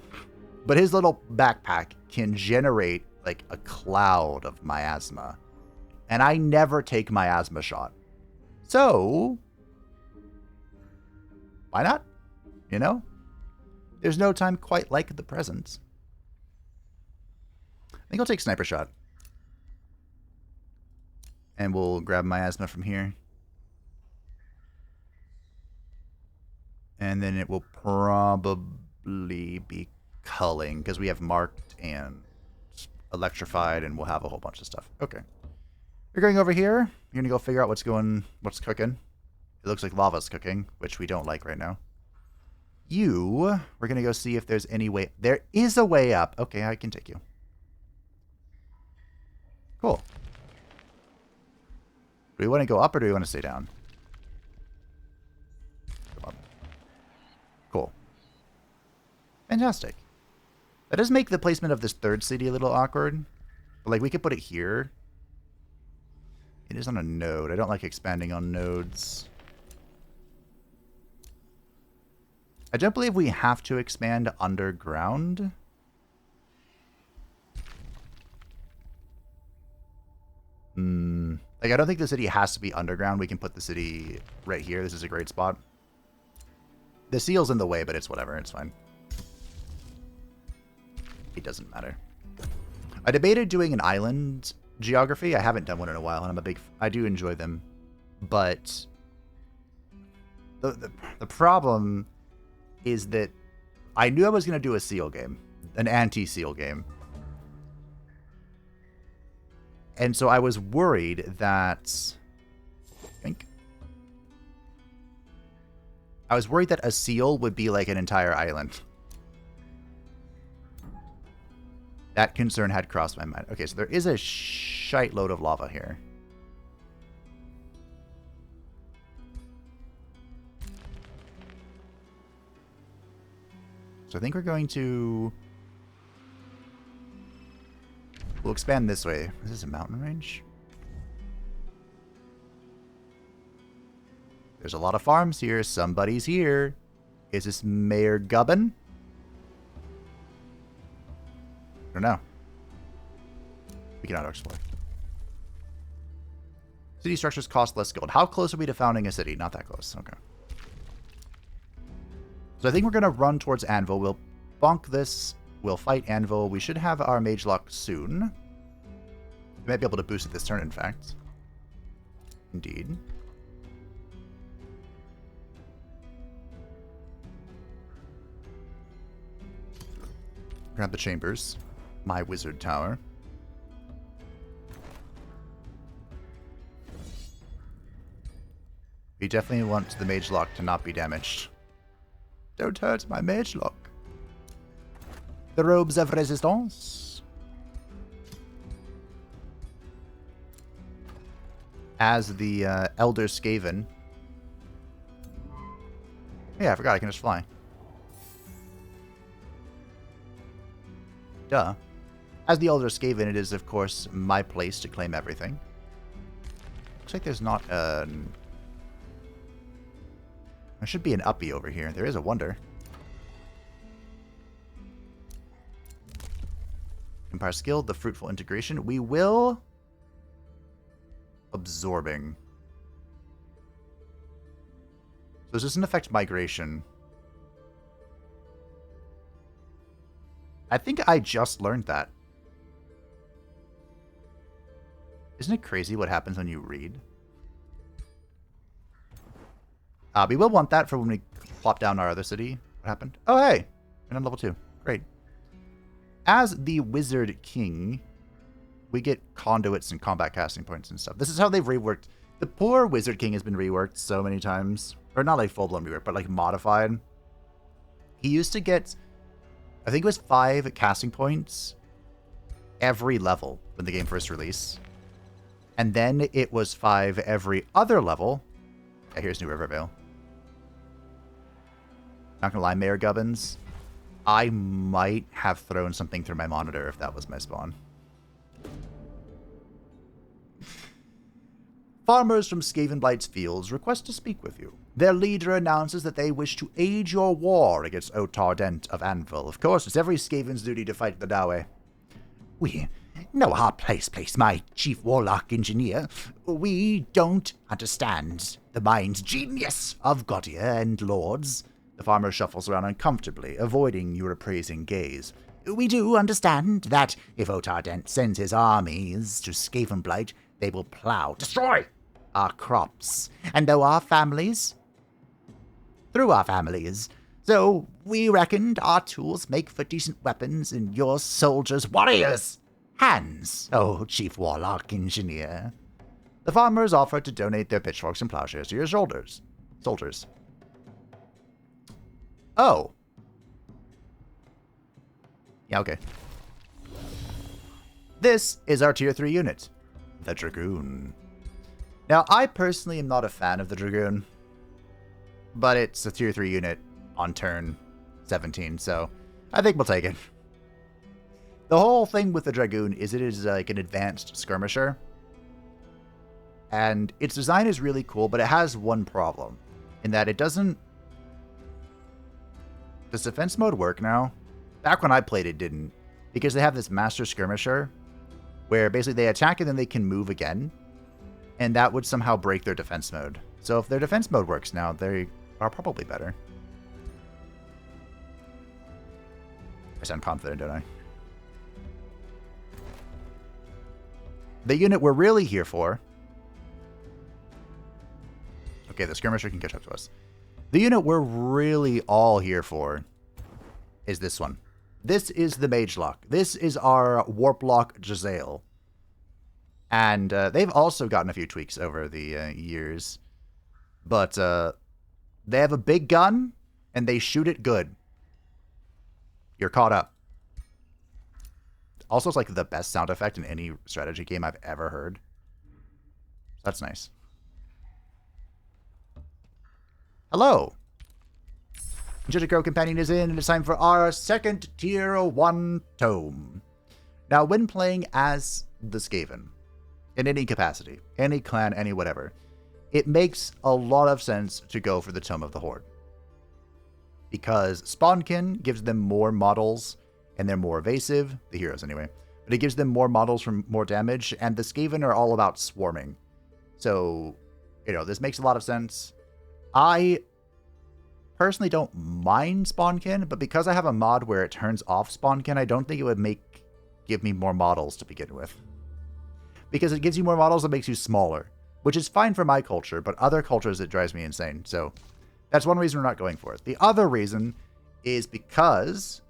But his little backpack can generate, like, a cloud of miasma. And I never take miasma shot. So... why not? You know? There's no time quite like the present. I think I'll take Sniper Shot. And we'll grab miasma from here. And then it will probably be culling, because we have marked and electrified, and we'll have a whole bunch of stuff. Okay. You're going over here. You're going to go figure out what's cooking. It looks like lava's cooking, which we don't like right now. We're going to go see if there's any way. There is a way up. Okay, I can take you. Cool. Do we want to go up or do we want to stay down? Go up. Cool. Fantastic. That does make the placement of this third city a little awkward. But, like, we could put it here. It is on a node. I don't like expanding on nodes. I don't believe we have to expand underground. Like, I don't think the city has to be underground. We can put the city right here. This is a great spot. The seal's in the way, but it's whatever. It's fine. It doesn't matter. I debated doing an island geography. I haven't done one in a while, and I do enjoy them. But the problem is that I knew I was going to do a seal game, an anti-seal game. And so I was worried that... I was worried that a seal would be like an entire island. That concern had crossed my mind. Okay, so there is a shite load of lava here. So I think we're going to... We'll expand this way. Is this a mountain range? There's a lot of farms here. Somebody's here. Is this Mayor Gubbin? I don't know. We can auto-explore. City structures cost less gold. How close are we to founding a city? Not that close. Okay. So I think we're going to run towards Anvil. We'll bonk this. We'll fight Anvil. We should have our Mage Lock soon. We might be able to boost it this turn, in fact. Indeed. Grab the chambers. My wizard tower. We definitely want the Mage Lock to not be damaged. Don't hurt my Mage Lock. The robes of resistance. As the Elder Skaven. Yeah, I forgot I can just fly. Duh. As the Elder Skaven, it is, of course, my place to claim everything. Looks like there's not an... There should be an uppie over here. There is a wonder. Empire Skill, the Fruitful Integration. We will... Absorbing. So this doesn't affect migration. I think I just learned that. Isn't it crazy what happens when you read? We will want that for when we plop down our other city. What happened? Oh, hey! We're on level 2. Great. As the Wizard King, we get conduits and combat casting points and stuff. This is how they've reworked. The poor Wizard King has been reworked so many times. Or not like full-blown rework, but like modified. He used to get, I think it was 5 casting points every level when the game first released. And then it was 5 every other level. Yeah, here's New Rivervale. Not gonna lie, Mayor Gubbins, I might have thrown something through my monitor if that was my spawn. Farmers from Skavenblight's fields request to speak with you. Their leader announces that they wish to aid your war against Otar Dent of Anvil. Of course, it's every Skaven's duty to fight the Dawe. We know our place, my chief warlock engineer. We don't understand the mind's genius of Gaudier and lords. The farmer shuffles around uncomfortably, avoiding your appraising gaze. We do understand that if Otar Dent sends his armies to Skavenblight, they will plow, destroy our crops, and through our families. So we reckoned our tools make for decent weapons in your soldiers' warriors' hands, oh chief warlock engineer. The farmers offered to donate their pitchforks and plowshares to your soldiers. Oh. Yeah, okay. This is our tier 3 unit, the Dragoon. Now, I personally am not a fan of the Dragoon, but it's a tier 3 unit on turn 17, so I think we'll take it. The whole thing with the Dragoon is it is like an advanced skirmisher, and its design is really cool, but it has one problem, in that it doesn't... Does defense mode work now? Back when I played it didn't, because they have this master skirmisher, where basically they attack and then they can move again, and that would somehow break their defense mode. So if their defense mode works now, they are probably better. I sound confident, don't I? The unit we're really here for... Okay, the skirmisher can catch up to us. The unit we're really all here for is this one. This is the Mage Lock. This is our Warplock Giselle. And they've also gotten a few tweaks over the years. But they have a big gun, and they shoot it good. You're caught up. Also, it's like the best sound effect in any strategy game I've ever heard. That's nice. Hello. Jittercrow Companion is in, and it's time for our second tier 1 tome. Now, when playing as the Skaven, in any capacity, any clan, any whatever, it makes a lot of sense to go for the Tome of the Horde. Because Spawnkin gives them more models, and they're more evasive, the heroes anyway, but it gives them more models from more damage, and the Skaven are all about swarming. So, you know, this makes a lot of sense. I personally don't mind Spawnkin, but because I have a mod where it turns off Spawnkin, I don't think it would give me more models to begin with. Because it gives you more models, it makes you smaller, which is fine for my culture, but other cultures it drives me insane. So that's one reason we're not going for it. The other reason is because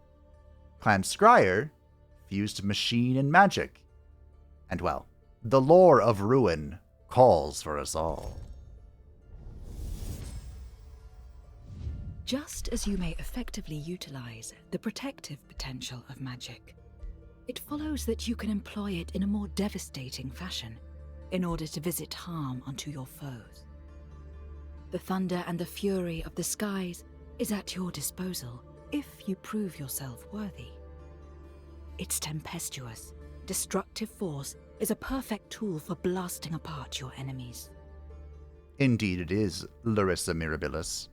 Clan Scryer fused machine and magic. And well, the lore of ruin calls for us all. Just as you may effectively utilize the protective potential of magic, it follows that you can employ it in a more devastating fashion in order to visit harm onto your foes. The thunder and the fury of the skies is at your disposal if you prove yourself worthy. Its tempestuous, destructive force is a perfect tool for blasting apart your enemies. Indeed it is, Larissa Mirabilis.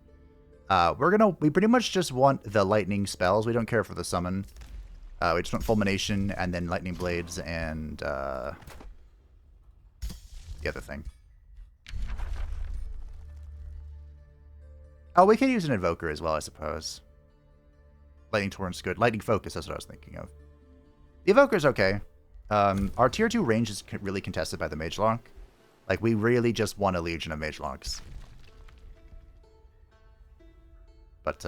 We pretty much just want the lightning spells. We don't care for the summon. We just want Fulmination and then Lightning Blades and the other thing. Oh, we can use an Invoker as well, I suppose. Lightning Torrent's good. Lightning Focus, that's what I was thinking of. The Invoker's okay. Our tier 2 range is really contested by the Mage Lock. Like, we really just want a Legion of Mage Locks. But,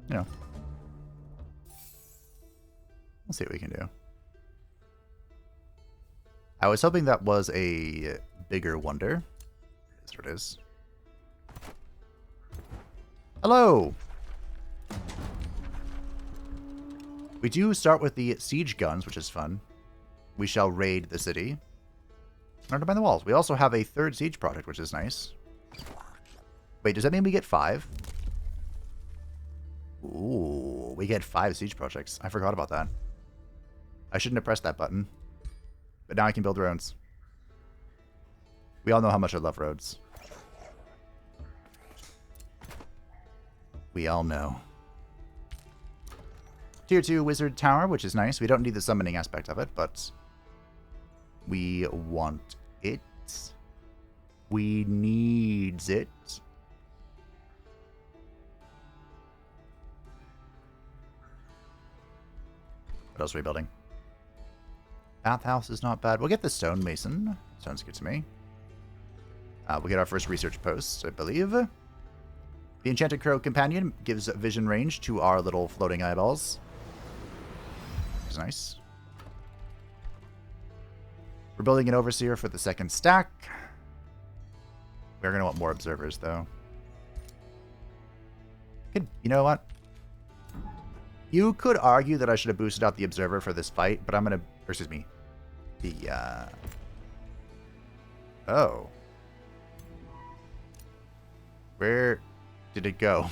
you know. We'll see what we can do. I was hoping that was a bigger wonder. That's what it is. Hello! We do start with the siege guns, which is fun. We shall raid the city. Learn to bind the walls. We also have a third siege project, which is nice. Wait, does that mean we get 5? Ooh, we get 5 siege projects. I forgot about that. I shouldn't have pressed that button. But now I can build roads. We all know how much I love roads. We all know. Tier 2 Wizard Tower, which is nice. We don't need the summoning aspect of it, but we want it. We needs it. What else are we building? Bathhouse is not bad. We'll get the stonemason. Sounds good to me. We'll get our first research post, I believe. The Enchanted Crow Companion gives vision range to our little floating eyeballs. Which is nice. We're building an Overseer for the second stack. We're going to want more observers, though. Good. You know what? You could argue that I should have boosted out the Observer for this fight, but I'm going to... Excuse me. The, Oh. Where did it go?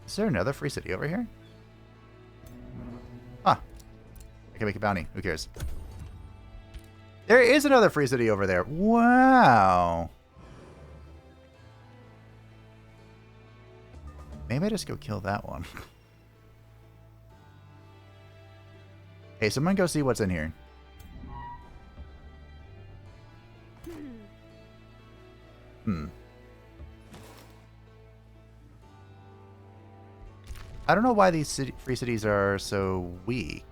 Is there another free city over here? Huh. I can make a bounty. Who cares? There is another free city over there. Wow. Maybe I just go kill that one. Hey, someone go see what's in here. I don't know why these free cities are so weak.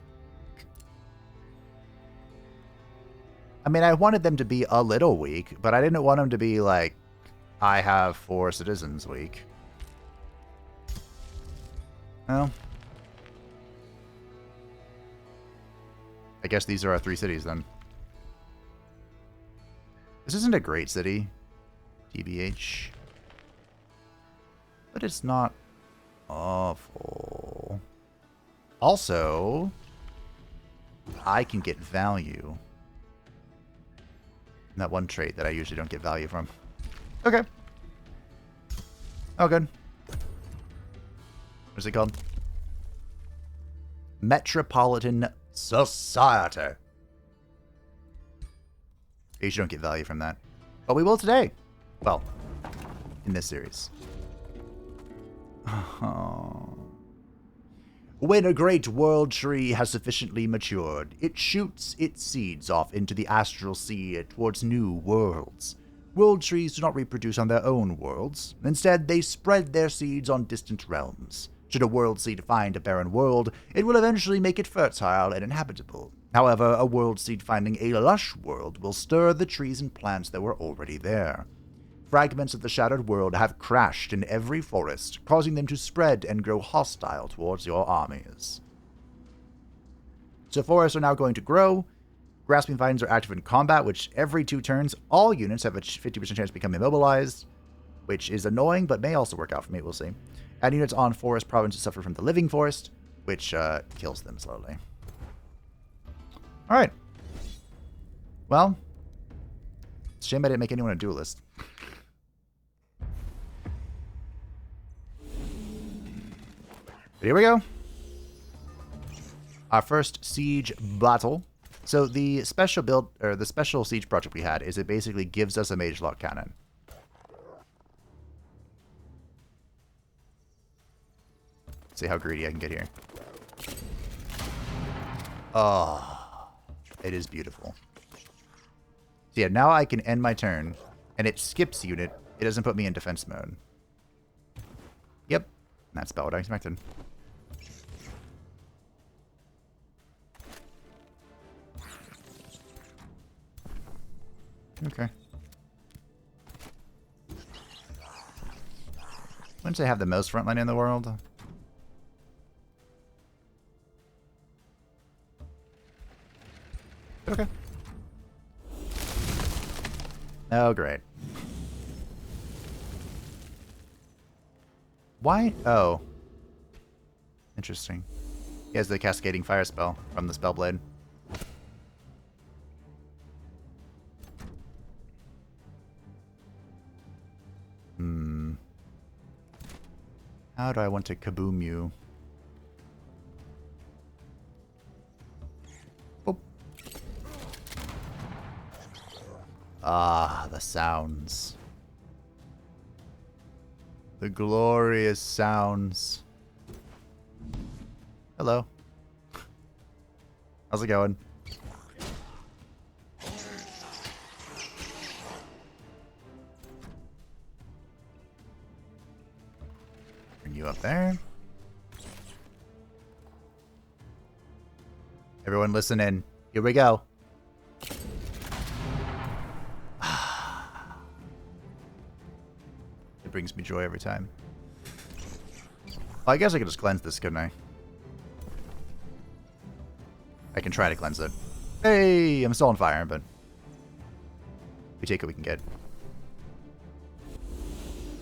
I mean, I wanted them to be a little weak, but I didn't want them to be like, I have 4 citizens weak. Well, I guess these are our 3 cities then. This isn't a great city, TBH, but it's not awful. Also, I can get value. That one trait that I usually don't get value from. Okay. Oh, good. What's it called? Metropolitan Society. You usually don't get value from that. But we will today. Well, in this series. When a great world tree has sufficiently matured, it shoots its seeds off into the astral sea towards new worlds. World trees do not reproduce on their own worlds. Instead, they spread their seeds on distant realms. Should a world seed find a barren world, it will eventually make it fertile and inhabitable. However, a world seed finding a lush world will stir the trees and plants that were already there. Fragments of the shattered world have crashed in every forest, causing them to spread and grow hostile towards your armies. So forests are now going to grow. Grasping Vines are active in combat, which every 2 turns, all units have a 50% chance to become immobilized, which is annoying, but may also work out for me, we'll see. And units on forest provinces suffer from the Living Forest, which kills them slowly. Alright. Well, it's a shame I didn't make anyone a duelist. But here we go. Our first siege battle. So the special build, or the special siege project we had, is it basically gives us a mage lock cannon. Let's see how greedy I can get here. Oh, it is beautiful. So yeah, now I can end my turn, and it skips a unit. It doesn't put me in defense mode. Yep, that's about what I expected. Okay. Wouldn't they have the most frontline in the world? Okay. Oh, great. Why? Oh. Interesting. He has the cascading fire spell from the Spellblade. How do I want to kaboom you? Boop. Ah, the sounds. The glorious sounds. Hello. How's it going? Bring you up there. Everyone listen in. Here we go. It brings me joy every time. Well, I guess I could just cleanse this, couldn't I? I can try to cleanse it. Hey, I'm still on fire, but we take what we can get.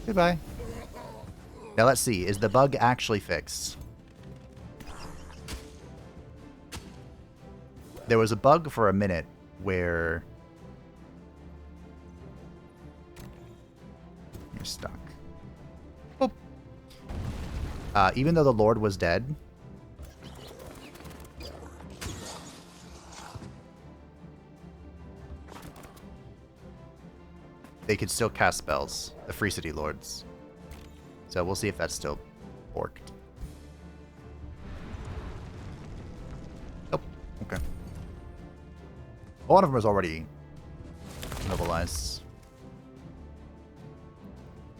Goodbye. Now let's see. Is the bug actually fixed? There was a bug for a minute where you're stuck. Oh. Even though the Lord was dead, they could still cast spells, the Free City Lords. So we'll see if that's still worked. Oh, okay. One of them is already mobilized.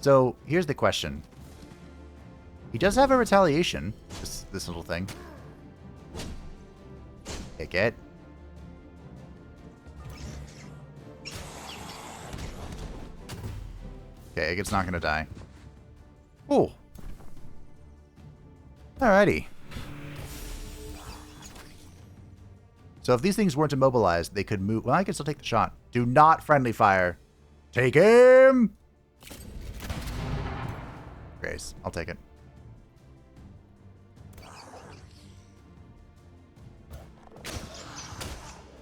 So here's the question. He does have a retaliation, this little thing. Kick it. Okay, it's not gonna die. Oh. Alrighty. So if these things weren't immobilized, they could move. Well, I can still take the shot. Do not friendly fire. Take him! Grace, I'll take it.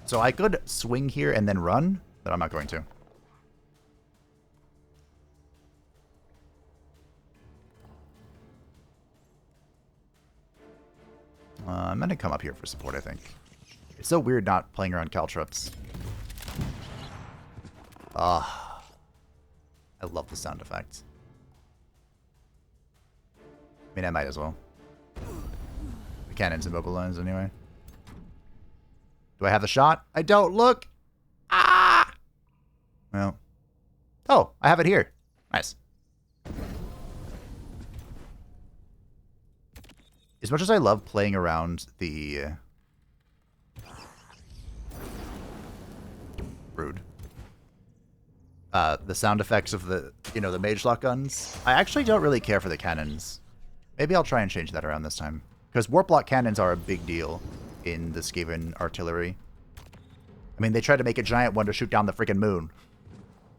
So I could swing here and then run, but I'm not going to. I'm going to come up here for support, I think. It's so weird not playing around caltrops. Ah, I love the sound effects. I mean, I might as well. The cannon's immobilized anyway. Do I have the shot? I don't. Look! Ah! Well. Oh, I have it here. Nice. As much as I love playing around the... rude. The sound effects of the, the mage lock guns. I actually don't really care for the cannons. Maybe I'll try and change that around this time. Because warp lock cannons are a big deal in the Skaven artillery. I mean, they tried to make a giant one to shoot down the freaking moon.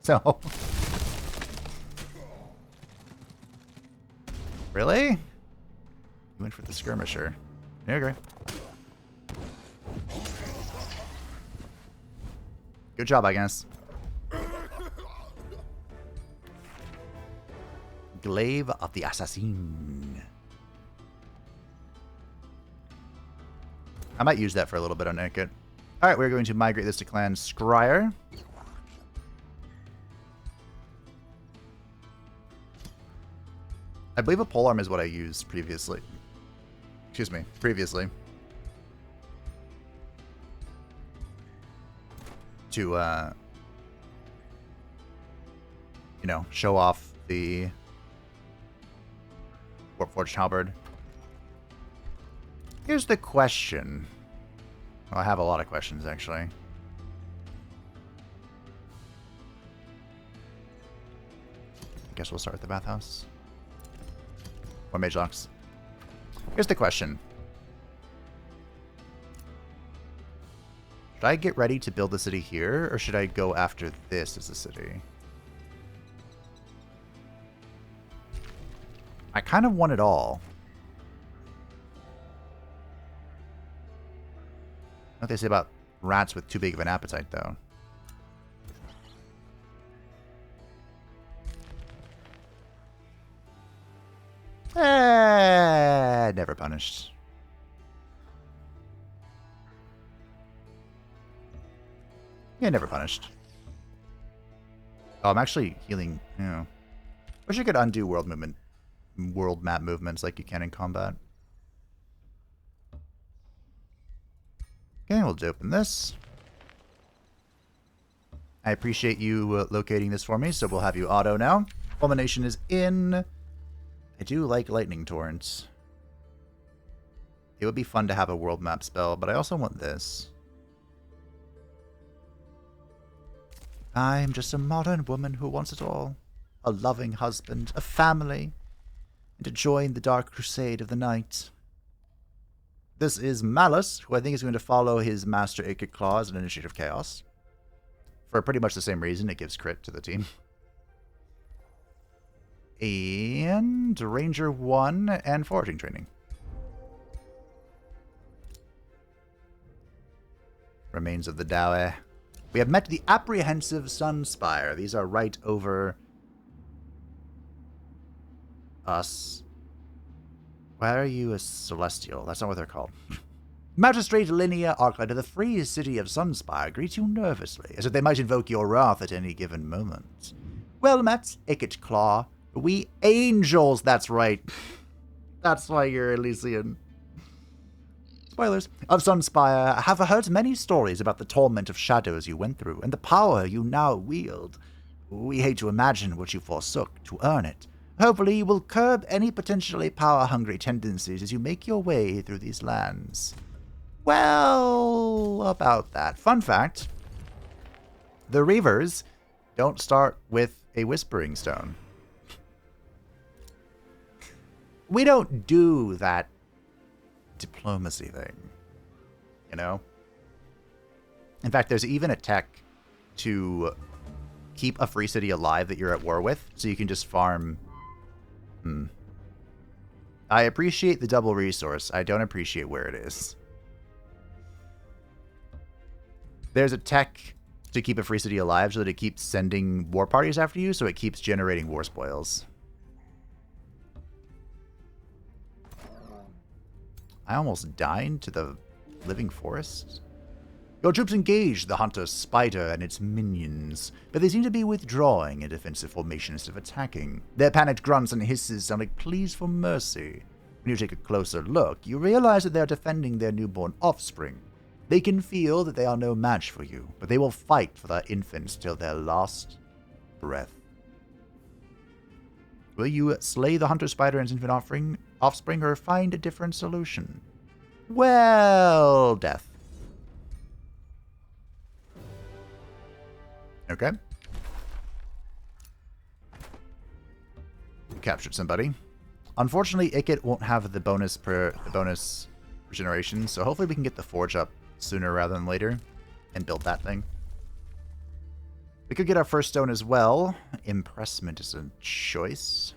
So... Really? You went for the skirmisher. Yeah, okay. Good job, I guess. Glaive of the Assassin. I might use that for a little bit on Ikit. Alright, we're going to migrate this to Clan Scryer. I believe a polearm is what I used previously. Excuse me, previously. To, show off the Warpforged Halberd. Here's the question. Well, I have a lot of questions, actually. guess we'll start with the bathhouse. Or mage locks. Here's the question. Should I get ready to build the city here, or should I go after this as a city? I kind of want it all. What they say about rats with too big of an appetite, though. Never punished. Yeah, never punished. Oh, I'm actually healing. Yeah. Wish I could undo world map movements like you can in combat. Okay, we'll open this. I appreciate you locating this for me, so we'll have you auto now. Fulmination is in. I do like lightning torrents. It would be fun to have a world map spell, but I also want this. I'm just a modern woman who wants it all. A loving husband, a family, and to join the dark crusade of the night. This is Malice, who I think is going to follow his master Ikit Claw as an initiative chaos. For pretty much the same reason, it gives crit to the team. And Ranger 1 and Foraging Training. Remains of the Dowie. We have met the apprehensive Sunspire. These are right over us. Why are you a Celestial? That's not what they're called. Magistrate Linnea Arclight of the free city of Sunspire greets you nervously, as if they might invoke your wrath at any given moment. Well met, Ikit Claw. We angels, that's right. That's why you're Elysian. Spoilers. Of Sunspire, have heard many stories about the torment of shadows you went through, and the power you now wield. We hate to imagine what you forsook to earn it. Hopefully you will curb any potentially power-hungry tendencies as you make your way through these lands. Well, about that. Fun fact. The Reavers don't start with a Whispering Stone. We don't do that diplomacy thing, you know? In fact, there's even a tech to keep a free city alive that you're at war with, so you can just farm. I appreciate the double resource. I don't appreciate where it is. There's a tech to keep a free city alive so that it keeps sending war parties after you, so it keeps generating war spoils. I almost died to the living forest. Your troops engage the hunter spider and its minions, but they seem to be withdrawing in defensive formation instead of attacking. Their panicked grunts and hisses sound like pleas for mercy. When you take a closer look, you realize that they are defending their newborn offspring. They can feel that they are no match for you, but they will fight for their infants till their last breath. Will you slay the hunter spider and its infant offspring, or find a different solution? Well, death. Okay. We captured somebody. Unfortunately, Ikit won't have the bonus regeneration, so hopefully we can get the forge up sooner rather than later and build that thing. We could get our first stone as well. Impressment is a choice.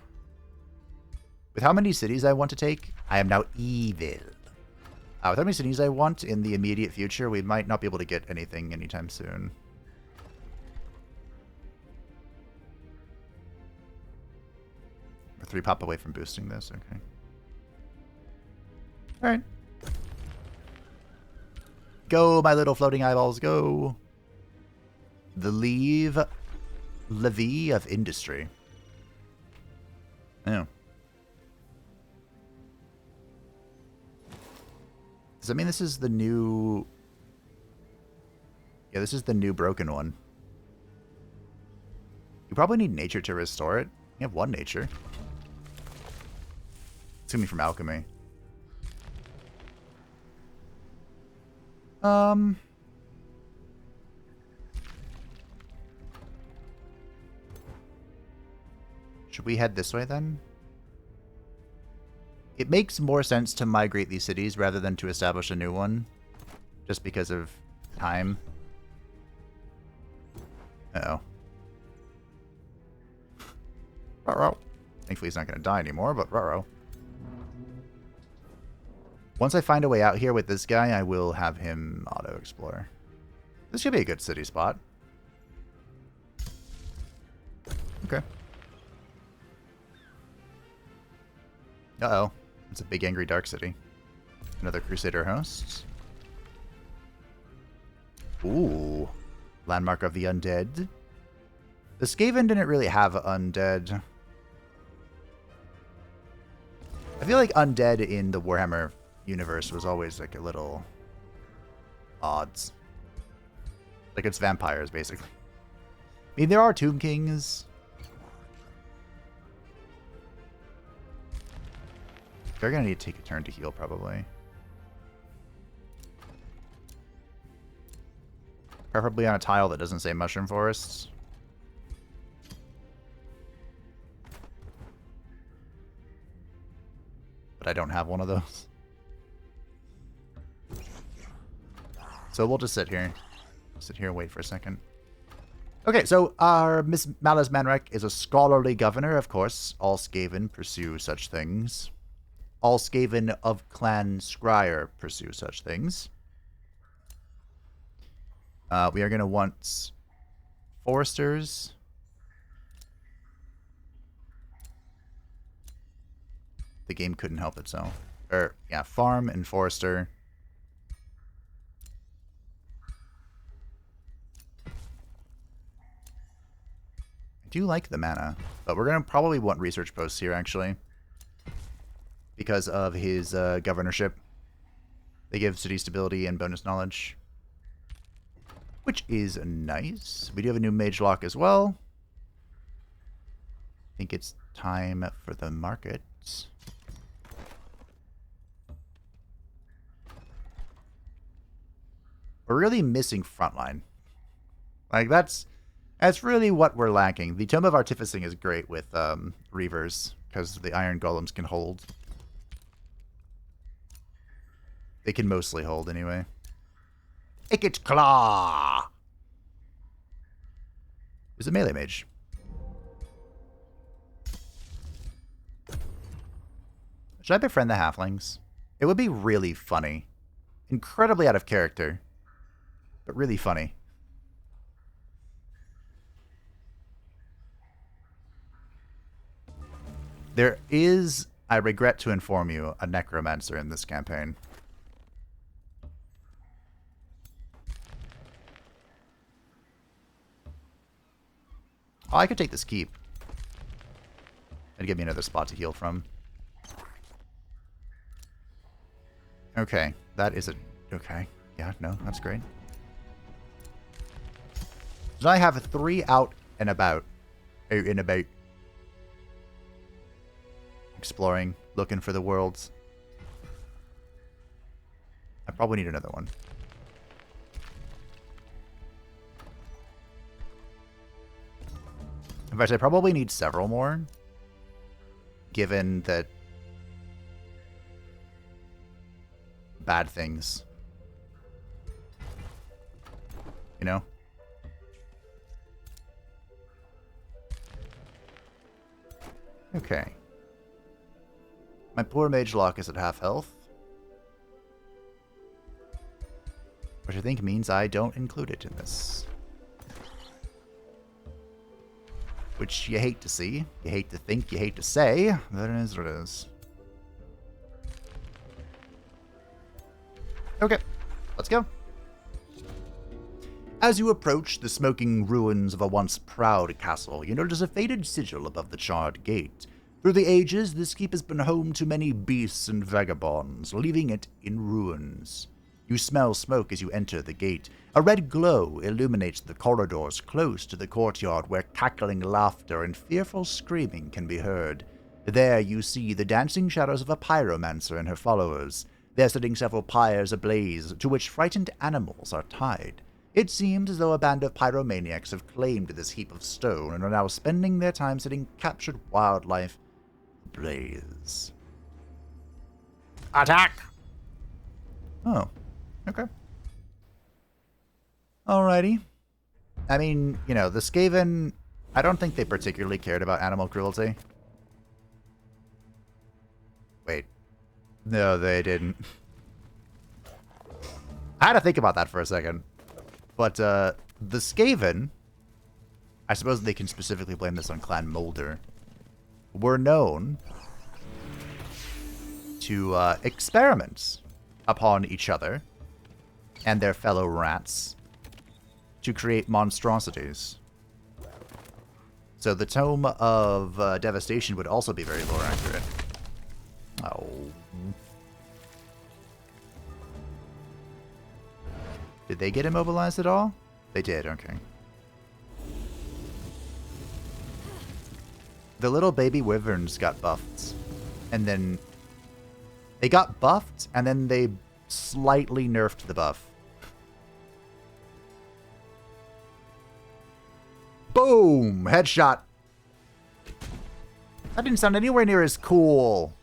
With how many cities I want to take, I am now evil. With how many cities I want in the immediate future, we might not be able to get anything anytime soon. We're 3 pop away from boosting this, okay. Alright. Go, my little floating eyeballs, go. The Levy of Industry. Oh. Does that mean this is the new... Yeah, this is the new broken one. You probably need nature to restore it. You have 1 nature. It's gonna be from alchemy. Should we head this way then? It makes more sense to migrate these cities rather than to establish a new one. Just because of time. Uh-oh. Ruh-roh. Thankfully he's not going to die anymore, but ruh-roh. Once I find a way out here with this guy, I will have him auto-explore. This should be a good city spot. Okay. Uh-oh. It's a big angry dark city. Another Crusader host. Ooh. Landmark of the Undead. The Skaven didn't really have undead. I feel like undead in the Warhammer universe was always like a little odds. Like it's vampires, basically. I mean, there are Tomb Kings. They're gonna need to take a turn to heal, probably. Preferably on a tile that doesn't say Mushroom Forests. But I don't have one of those. So we'll just sit here. Sit here and wait for a second. Okay, so our Miss Malaz Manrek is a scholarly governor, of course. All Skaven pursue such things. All Skaven of Clan Scryer pursue such things. We are going to want foresters. The game couldn't help itself. Yeah, farm and forester. I do like the mana, but we're going to probably want research posts here, actually. Because of his governorship. They give city stability and bonus knowledge. Which is nice. We do have a new mage lock as well. I think it's time for the markets. We're really missing Frontline. Like, that's really what we're lacking. The Tome of Artificing is great with Reavers, because the Iron Golems can hold. They can mostly hold, anyway. Ikit Claw! Who's a melee mage? Should I befriend the halflings? It would be really funny. Incredibly out of character. But really funny. There is, I regret to inform you, a necromancer in this campaign. Oh, I could take this keep. It'd give me another spot to heal from. Okay, that is a... Okay, yeah, no, that's great. So I have 3 out and about. Out and about. Exploring, looking for the worlds. I probably need another one. In fact, I probably need several more. Given that bad things. You know? Okay. My poor mage lock is at half health. Which I think means I don't include it in this. Which you hate to see. You hate to think, you hate to say. That is what it is. Okay, let's go. As you approach the smoking ruins of a once proud castle, you notice a faded sigil above the charred gate. Through the ages, this keep has been home to many beasts and vagabonds, leaving it in ruins. You smell smoke as you enter the gate. A red glow illuminates the corridors close to the courtyard where cackling laughter and fearful screaming can be heard. There you see the dancing shadows of a pyromancer and her followers. They are setting several pyres ablaze, to which frightened animals are tied. It seems as though a band of pyromaniacs have claimed this heap of stone and are now spending their time setting captured wildlife ablaze. Attack! Oh, okay. Alrighty. I mean, you know, the Skaven, I don't think they particularly cared about animal cruelty. Wait. No, they didn't. I had to think about that for a second. But, the Skaven, I suppose they can specifically blame this on Clan Molder, were known to experiment upon each other and their fellow rats to create monstrosities. So the Tome of Devastation would also be very lore accurate. Oh. Did they get immobilized at all? They did, okay. The little baby wyverns got buffed. And then... They got buffed, and then they slightly nerfed the buff. Boom! Headshot! That didn't sound anywhere near as cool.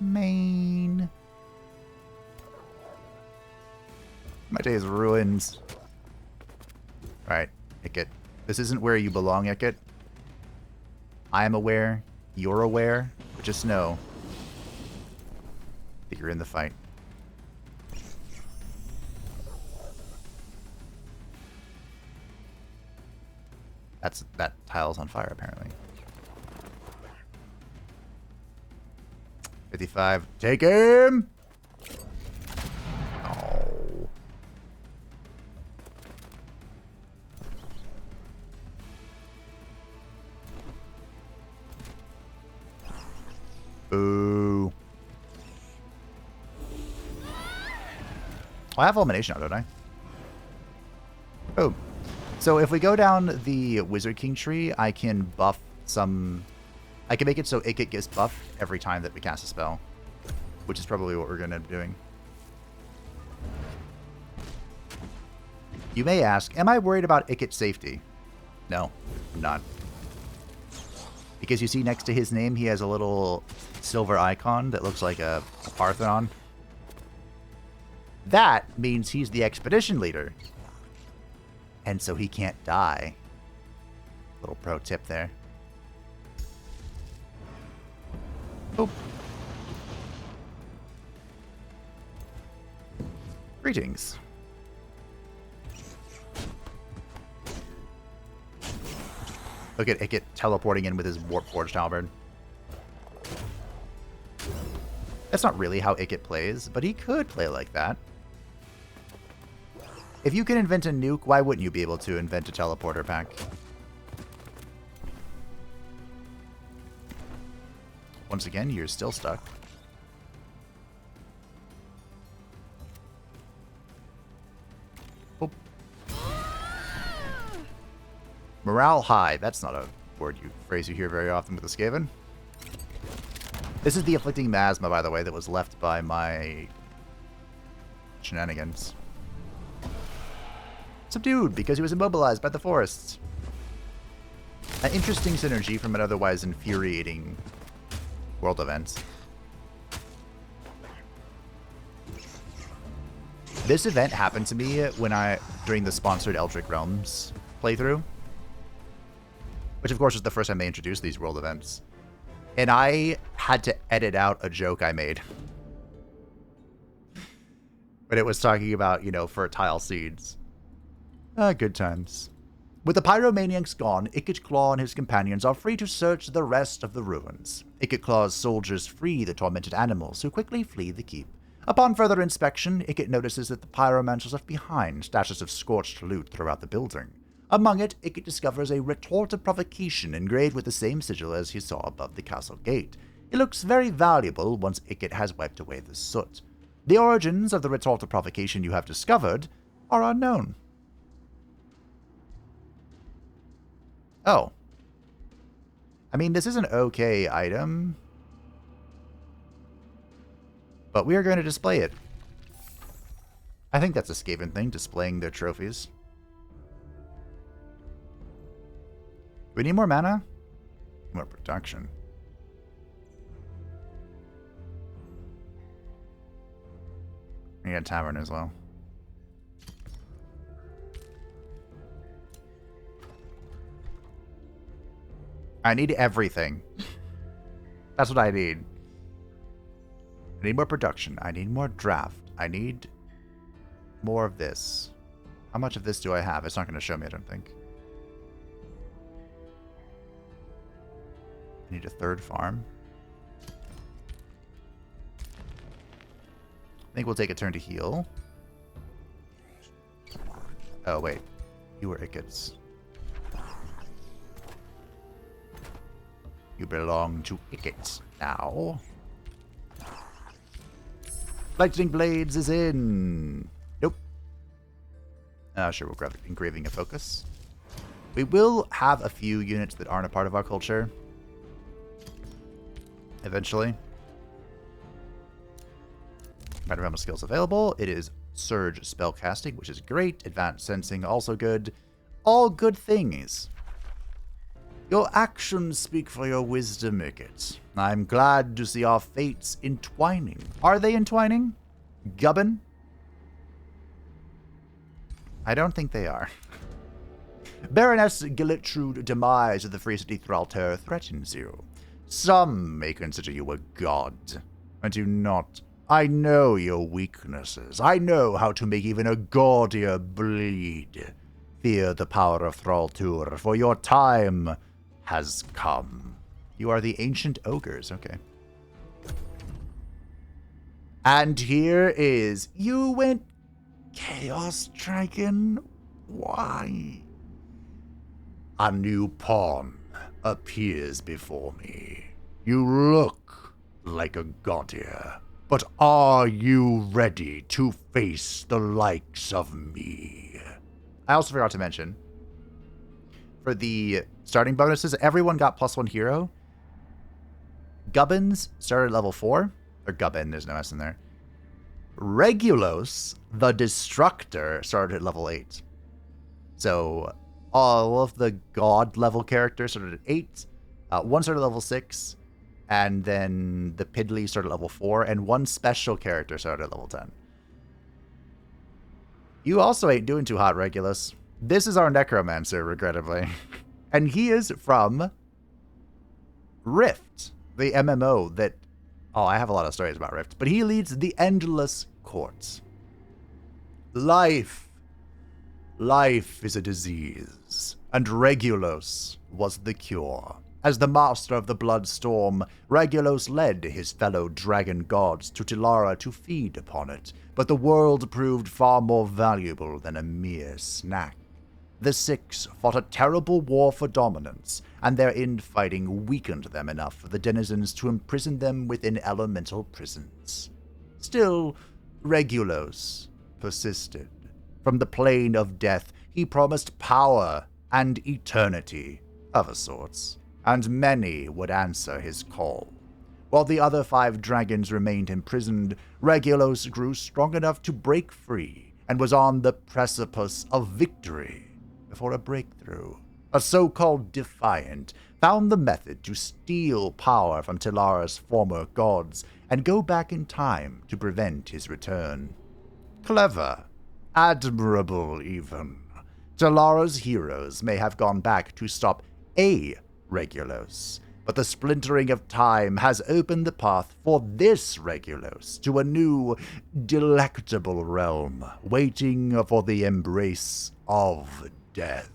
Main. My day is ruined. Alright, Ikit. This isn't where you belong, Ikit. I am aware. You're aware. But just know that you're in the fight. That tile's on fire, apparently. 55. Take him! Oh. Boo. I have elimination now, don't I? Oh. So if we go down the Wizard King tree, I can buff some... I can make it so Ikit gets buffed every time that we cast a spell. Which is probably what we're going to end up doing. You may ask, am I worried about Ikit's safety? No, I'm not. Because you see next to his name, he has a little silver icon that looks like a Parthenon. That means he's the expedition leader. And so he can't die. Little pro tip there. Oh. Greetings. Look at Ikit teleporting in with his Warp Forged halberd. That's not really how Ikit plays, but he could play like that. If you can invent a nuke, why wouldn't you be able to invent a teleporter pack? Once again, you're still stuck. Oh. Morale high. That's not a phrase you hear very often with the Skaven. This is the afflicting miasma, by the way, that was left by my shenanigans. Subdued because he was immobilized by the forests. An interesting synergy from an otherwise infuriating world event. This event happened to me during the sponsored Eldritch Realms playthrough, which of course was the first time they introduced these world events. And I had to edit out a joke I made. But it was talking about, you know, fertile seeds. Good times. With the pyromaniacs gone, Ikit Claw and his companions are free to search the rest of the ruins. Ikit Claw's soldiers free the tormented animals, who quickly flee the keep. Upon further inspection, Ikit notices that the pyromancers left behind stashes of scorched loot throughout the building. Among it, Ikit discovers a retort of provocation engraved with the same sigil as he saw above the castle gate. It looks very valuable once Ikit has wiped away the soot. The origins of the retort of provocation you have discovered are unknown. Oh. I mean, this is an okay item, but we are going to display it. I think that's a Skaven thing, displaying their trophies. We need more mana? More protection. We need a tavern as well. I need everything. That's what I need. I need more production. I need more draft. I need more of this. How much of this do I have? It's not going to show me, I don't think. I need a third farm. I think we'll take a turn to heal. Oh, wait. You were Ikits. You belong to Ikit now. Lightning Blades is in. Nope. Sure, we'll grab Engraving of Focus. We will have a few units that aren't a part of our culture. Eventually. Panorama skills available. It is Surge Spellcasting, which is great. Advanced Sensing, also good. All good things. Your actions speak for your wisdom, Ikit. I'm glad to see our fates entwining. Are they entwining? Gubbin? I don't think they are. Baroness Gilletrude demise of the Free City Thralter threatens you. Some may consider you a god. I do not. I know your weaknesses. I know how to make even a gaudier bleed. Fear the power of Thraltur, for your time has come. You are the ancient ogres, okay. And here is, you went Chaos Dragon? Why? A new pawn appears before me. You look like a gaudier, but are you ready to face the likes of me? I also forgot to mention, for the starting bonuses, everyone got +1 hero. Gubbins started at level 4. Or Gubbin, there's no S in there. Regulos, the Destructor, started at level 8. So all of the god level characters started at 8. One started at level 6. And then the Piddly started at level 4. And one special character started at level 10. You also ain't doing too hot, Regulus. This is our Necromancer, regrettably. And he is from Rift, the MMO that... Oh, I have a lot of stories about Rift. But he leads the Endless Courts. Life is a disease, and Regulos was the cure. As the master of the Bloodstorm, Regulos led his fellow dragon gods to Telara to feed upon it, but the world proved far more valuable than a mere snack. The Six fought a terrible war for dominance, and their infighting weakened them enough for the denizens to imprison them within elemental prisons. Still, Regulos persisted. From the plane of death, he promised power and eternity, of a sorts, and many would answer his call. While the other 5 dragons remained imprisoned, Regulos grew strong enough to break free, and was on the precipice of victory before a breakthrough. A so-called Defiant found the method to steal power from Telara's former gods and go back in time to prevent his return. Clever. Admirable, even. Telara's heroes may have gone back to stop a Regulos, but the splintering of time has opened the path for this Regulos to a new, delectable realm, waiting for the embrace of death.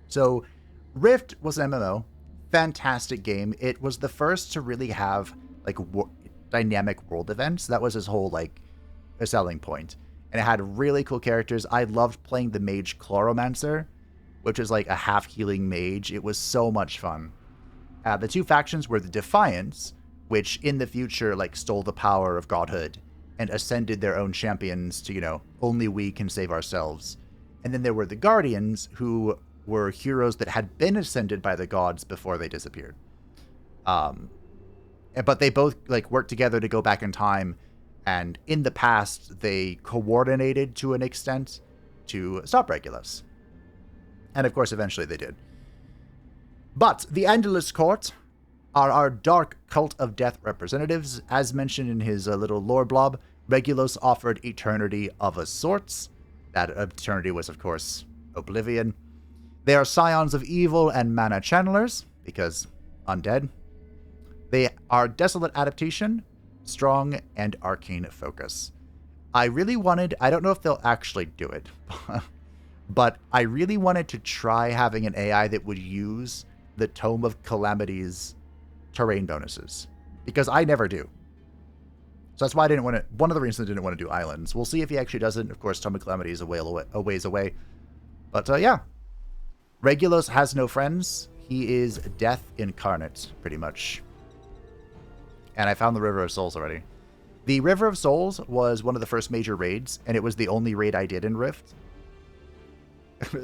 So, Rift was an MMO. Fantastic game. It was the first to really have, like, dynamic world events. That was his whole, like, a selling point. And it had really cool characters. I loved playing the mage Chloromancer, which is like a half-healing mage. It was so much fun. The 2 factions were the Defiants, which in the future, like, stole the power of godhood and ascended their own champions to, you know, only we can save ourselves. And then there were the Guardians, who were heroes that had been ascended by the gods before they disappeared. But they both, like, worked together to go back in time And in the past, they coordinated to an extent to stop Regulus. And of course, eventually they did. But the Endless Court are our dark cult of death representatives. As mentioned in his little lore blob, Regulus offered eternity of a sort. That eternity was, of course, oblivion. They are scions of evil and mana channelers, because undead. They are desolate adaptation, strong, and arcane focus. I really wanted, I don't know if they'll actually do it, but I really wanted to try having an AI that would use the Tome of Calamity's terrain bonuses, because I never do. So that's why I didn't want to, one of the reasons I didn't want to do islands. We'll see if he actually doesn't. Of course, Tome of Calamity is a ways away. But yeah, Regulus has no friends. He is death incarnate, pretty much. And I found the River of Souls already. The River of Souls was one of the first major raids, and it was the only raid I did in Rift.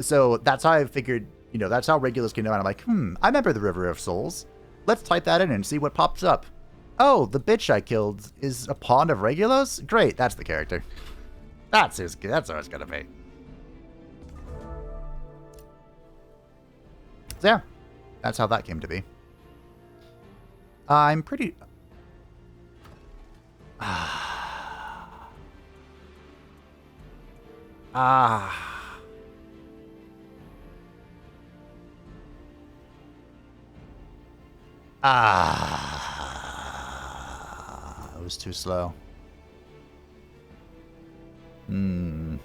So that's how I figured, you know, that's how Regulus came down. I'm like, I remember the River of Souls. Let's type that in and see what pops up. Oh, the bitch I killed is a pawn of Regulus? Great, that's the character. That's how it's gonna be. So yeah, that's how that came to be. I'm pretty... It was too slow. I'm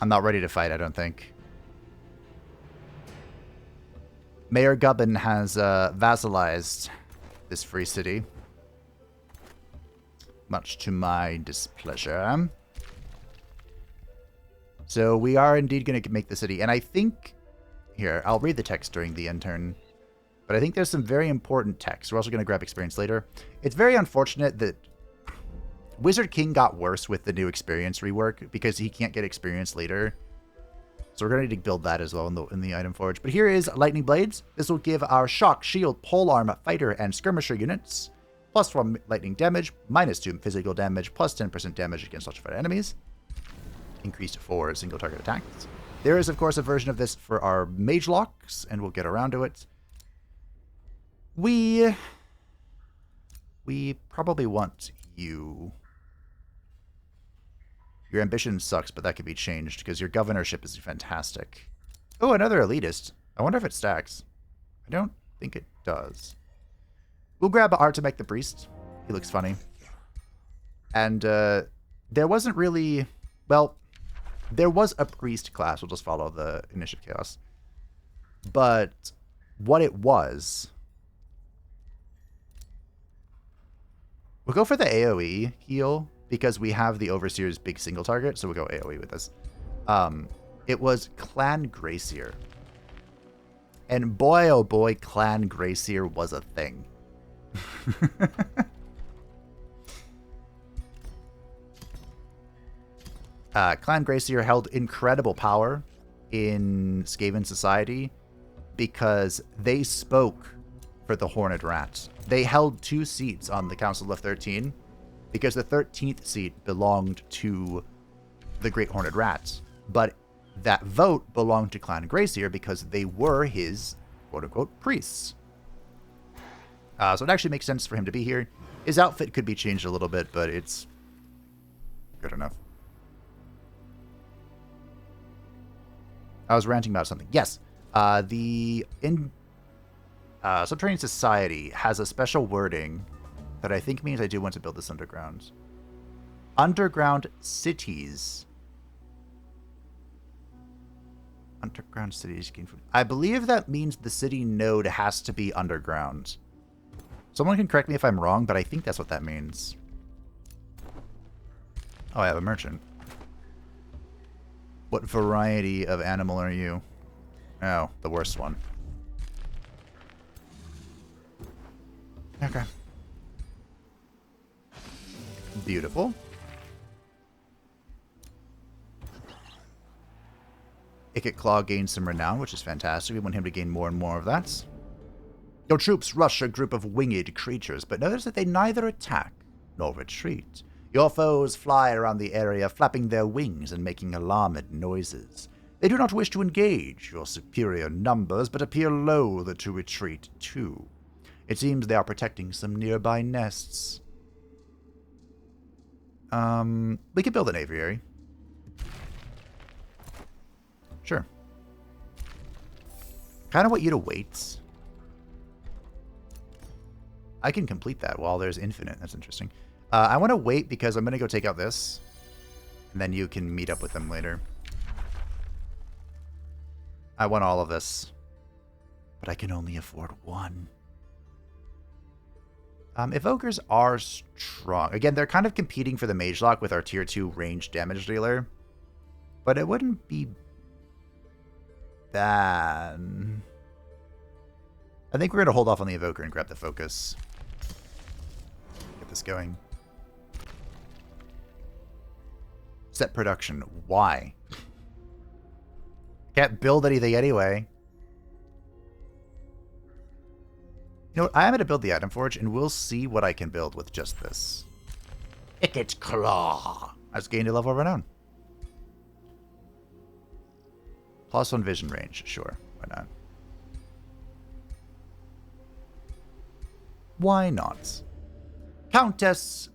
not ready to fight, I don't think. Mayor Gubbin has vassalized this free city, much to my displeasure. So we are indeed going to make the city. And I think... Here, I'll read the text during the end turn. But I think there's some very important text. We're also going to grab experience later. It's very unfortunate that Wizard King got worse with the new experience rework because he can't get experience later. So we're going to need to build that as well in the item forge. But here is Lightning Blades. This will give our Shock, Shield, Polearm, Fighter, and Skirmisher units +1 lightning damage, -2 physical damage, +10% damage against electrified enemies. Increased for single target attacks. There is, of course, a version of this for our Mage Locks, and we'll get around to it. We probably want you. Your ambition sucks, but that could be changed because your governorship is fantastic. Oh, another elitist. I wonder if it stacks. I don't think it does. We'll grab Artemek the Priest. He looks funny. And there wasn't really... Well, there was a priest class. We'll just follow the Initiative Chaos. But what it was... We'll go for the AoE heal because we have the Overseer's big single target, so we'll go AoE with this. It was Clan Grayseer. And boy, oh boy, Clan Grayseer was a thing. Clan Grayseer held incredible power in Skaven society because they spoke for the Horned Rat. They held 2 seats on the Council of 13 because the 13th seat belonged to the Great Horned Rat. But that vote belonged to Clan Grayseer because they were his quote-unquote priests. So it actually makes sense for him to be here. His outfit could be changed a little bit, but it's good enough. I was ranting about something. Yes, the Subterranean Society has a special wording that I think means I do want to build this underground. Underground cities. Underground cities gain food. I believe that means the city node has to be underground. Someone can correct me if I'm wrong, but I think that's what that means. Oh, I have a merchant. What variety of animal are you? Oh, the worst one. Okay. Beautiful. Ikit Claw gains some renown, which is fantastic. We want him to gain more and more of that. Your troops rush a group of winged creatures, but notice that they neither attack nor retreat. Your foes fly around the area, flapping their wings and making alarmed noises. They do not wish to engage your superior numbers, but appear loath to retreat too. It seems they are protecting some nearby nests. We could build an aviary. Sure. Kind of want you to wait. I can complete that while there's infinite. That's interesting. I want to wait because I'm going to go take out this. And then you can meet up with them later. I want all of this. But I can only afford one. Evokers are strong. Again, they're kind of competing for the mage lock with our tier 2 range damage dealer. But it wouldn't be bad. I think we're going to hold off on the evoker and grab the focus. Get this going. Set production. Why? Can't build anything anyway. You know what? I am going to build the item forge, and we'll see what I can build with just this. Ikit Claw. I've gained a level of renown. +1 vision range. Sure. Why not? Why not? Countess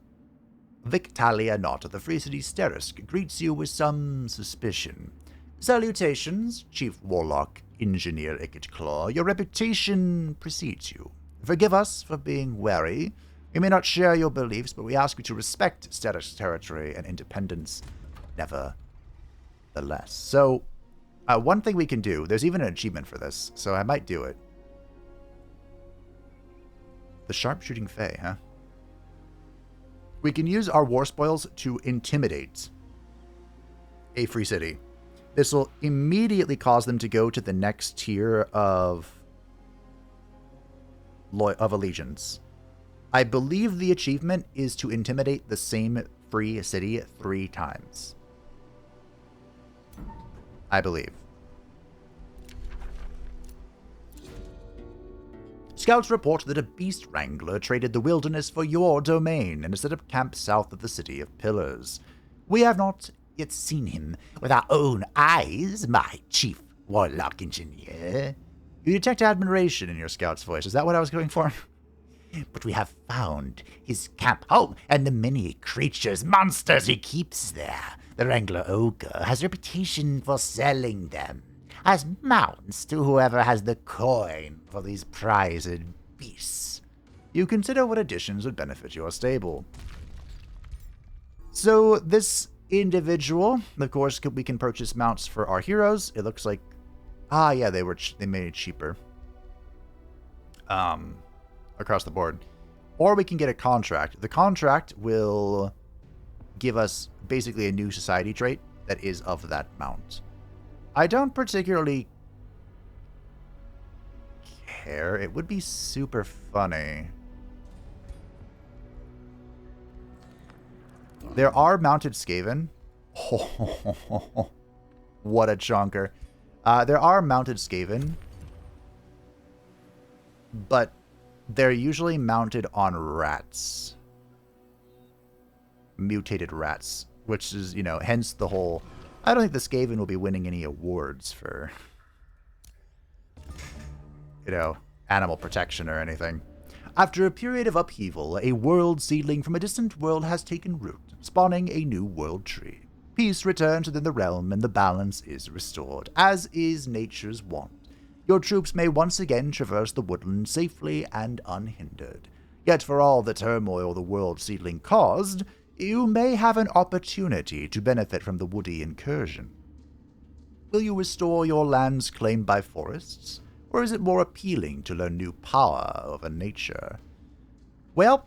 Victalia Knott of the Free City Sterisk greets you with some suspicion. Salutations, Chief Warlock Engineer Ikit Claw. Your reputation precedes you. Forgive us for being wary. We may not share your beliefs, but we ask you to respect Sterisk territory and independence nevertheless. So, one thing we can do, there's even an achievement for this, so I might do it. The Sharpshooting Fae, huh? We can use our war spoils to intimidate a free city. This will immediately cause them to go to the next tier of allegiance. I believe the achievement is to intimidate the same free city 3 times. I believe. Scouts report that a beast wrangler traded the wilderness for your domain and has set up camp south of the City of Pillars. We have not yet seen him with our own eyes, my chief warlock engineer. You detect admiration in your scout's voice. Is that what I was going for? But we have found his camp home and the many creatures, monsters he keeps there. The Wrangler Ogre has a reputation for selling them as mounts to whoever has the coin for these prized beasts. You consider what additions would benefit your stable. So this individual, of course, we can purchase mounts for our heroes. It looks like, yeah, they made it cheaper. Across the board. Or we can get a contract. The contract will give us basically a new society trait that is of that mount. I don't particularly care. It would be super funny. There are mounted Skaven. Oh, what a chonker. There are mounted Skaven, but they're usually mounted on rats. Mutated rats, which is, you know, hence the whole... I don't think the Skaven will be winning any awards for, you know, animal protection or anything. After a period of upheaval, a world seedling from a distant world has taken root, spawning a new world tree. Peace returns within the realm and the balance is restored, as is nature's wont. Your troops may once again traverse the woodland safely and unhindered. Yet for all the turmoil the world seedling caused, you may have an opportunity to benefit from the woody incursion. Will you restore your lands claimed by forests, or is it more appealing to learn new power over nature? Well,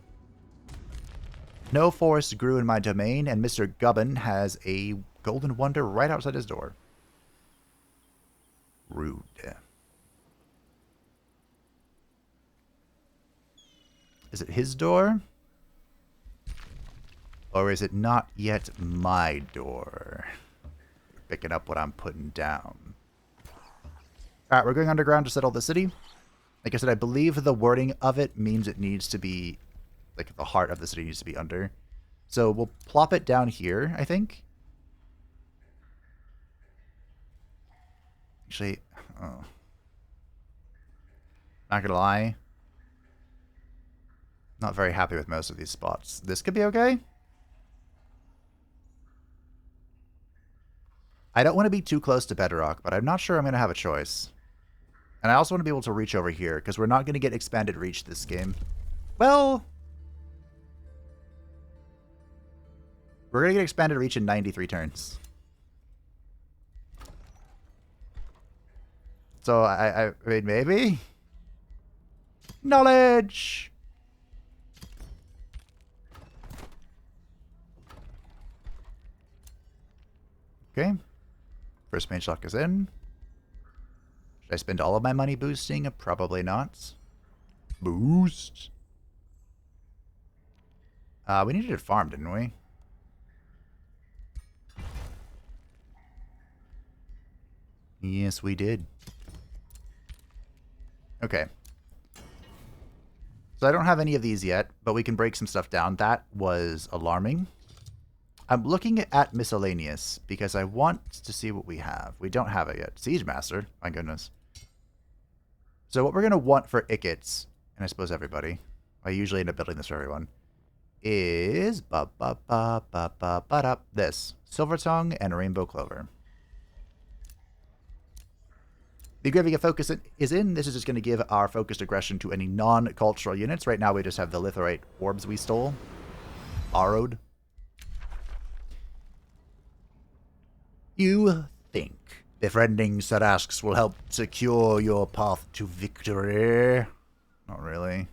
no forest grew in my domain, and Mr. Gubbin has a golden wonder right outside his door. Rude. Is it his door? Or is it not yet my door? Picking up what I'm putting down. Alright, we're going underground to settle the city. Like I said, I believe the wording of it means it needs to be, like, the heart of the city needs to be under. So we'll plop it down here, I think. Actually, oh. Not gonna lie. Not very happy with most of these spots. This could be okay. I don't want to be too close to bedrock, but I'm not sure I'm going to have a choice. And I also want to be able to reach over here, because we're not going to get expanded reach this game. Well, we're going to get expanded reach in 93 turns. So, I mean, maybe? Knowledge! Okay. First main shock is in. Should I spend all of my money boosting? Probably not. Boost. We needed a farm, didn't we? Yes, we did. Okay. So I don't have any of these yet, but we can break some stuff down. That was alarming. I'm looking at miscellaneous because I want to see what we have. We don't have it yet. Siege Master. My goodness. So what we're going to want for Ikits, and I suppose everybody, I usually end up building this for everyone, is this. Silver Tongue and Rainbow Clover. The Graving of Focus is in. This is just going to give our focused aggression to any non-cultural units. Right now we just have the Litherite orbs we stole. Borrowed. You think befriending Sarasks will help secure your path to victory? Not really.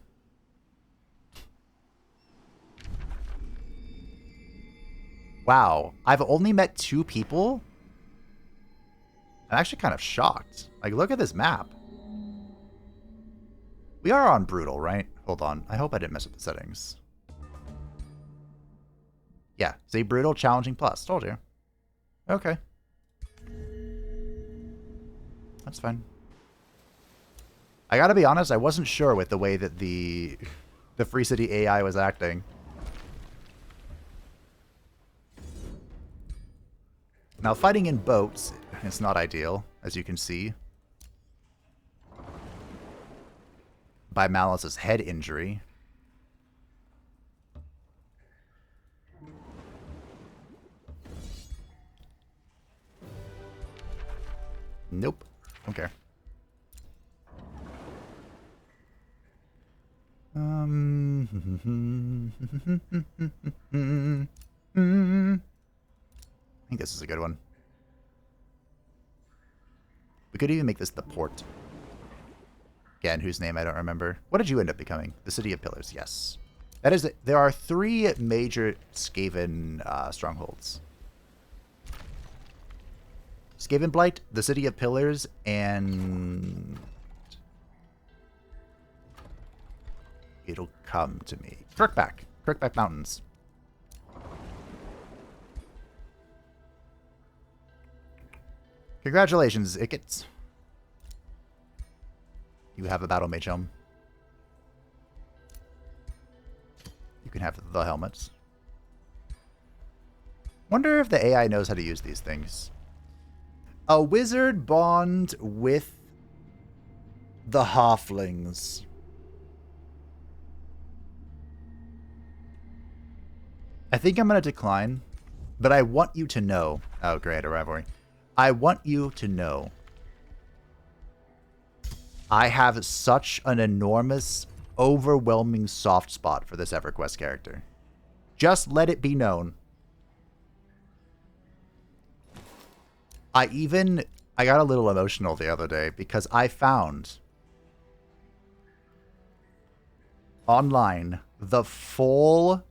Wow, I've only met 2 people? I'm actually kind of shocked. Like, look at this map. We are on Brutal, right? Hold on. I hope I didn't mess up the settings. Yeah, say Brutal, Challenging Plus. Told you. Okay. That's fine. I gotta be honest, I wasn't sure with the way that the Free City AI was acting. Now, fighting in boats is not ideal, as you can see. By Malice's head injury. Nope. Don't care. I think this is a good one. We could even make this the port. Again, whose name I don't remember. What did you end up becoming? The City of Pillars, yes. That is, there are 3 major Skaven strongholds. Skavenblight, the City of Pillars, and... it'll come to me. Crookback Mountains. Congratulations, Ikits. You have a Battle Mage helm. You can have the helmets. Wonder if the AI knows how to use these things. A wizard bond with the halflings. I think I'm going to decline, but I want you to know. Oh, great, a rivalry. I want you to know. I have such an enormous, overwhelming soft spot for this EverQuest character. Just let it be known. I got a little emotional the other day because I found online the full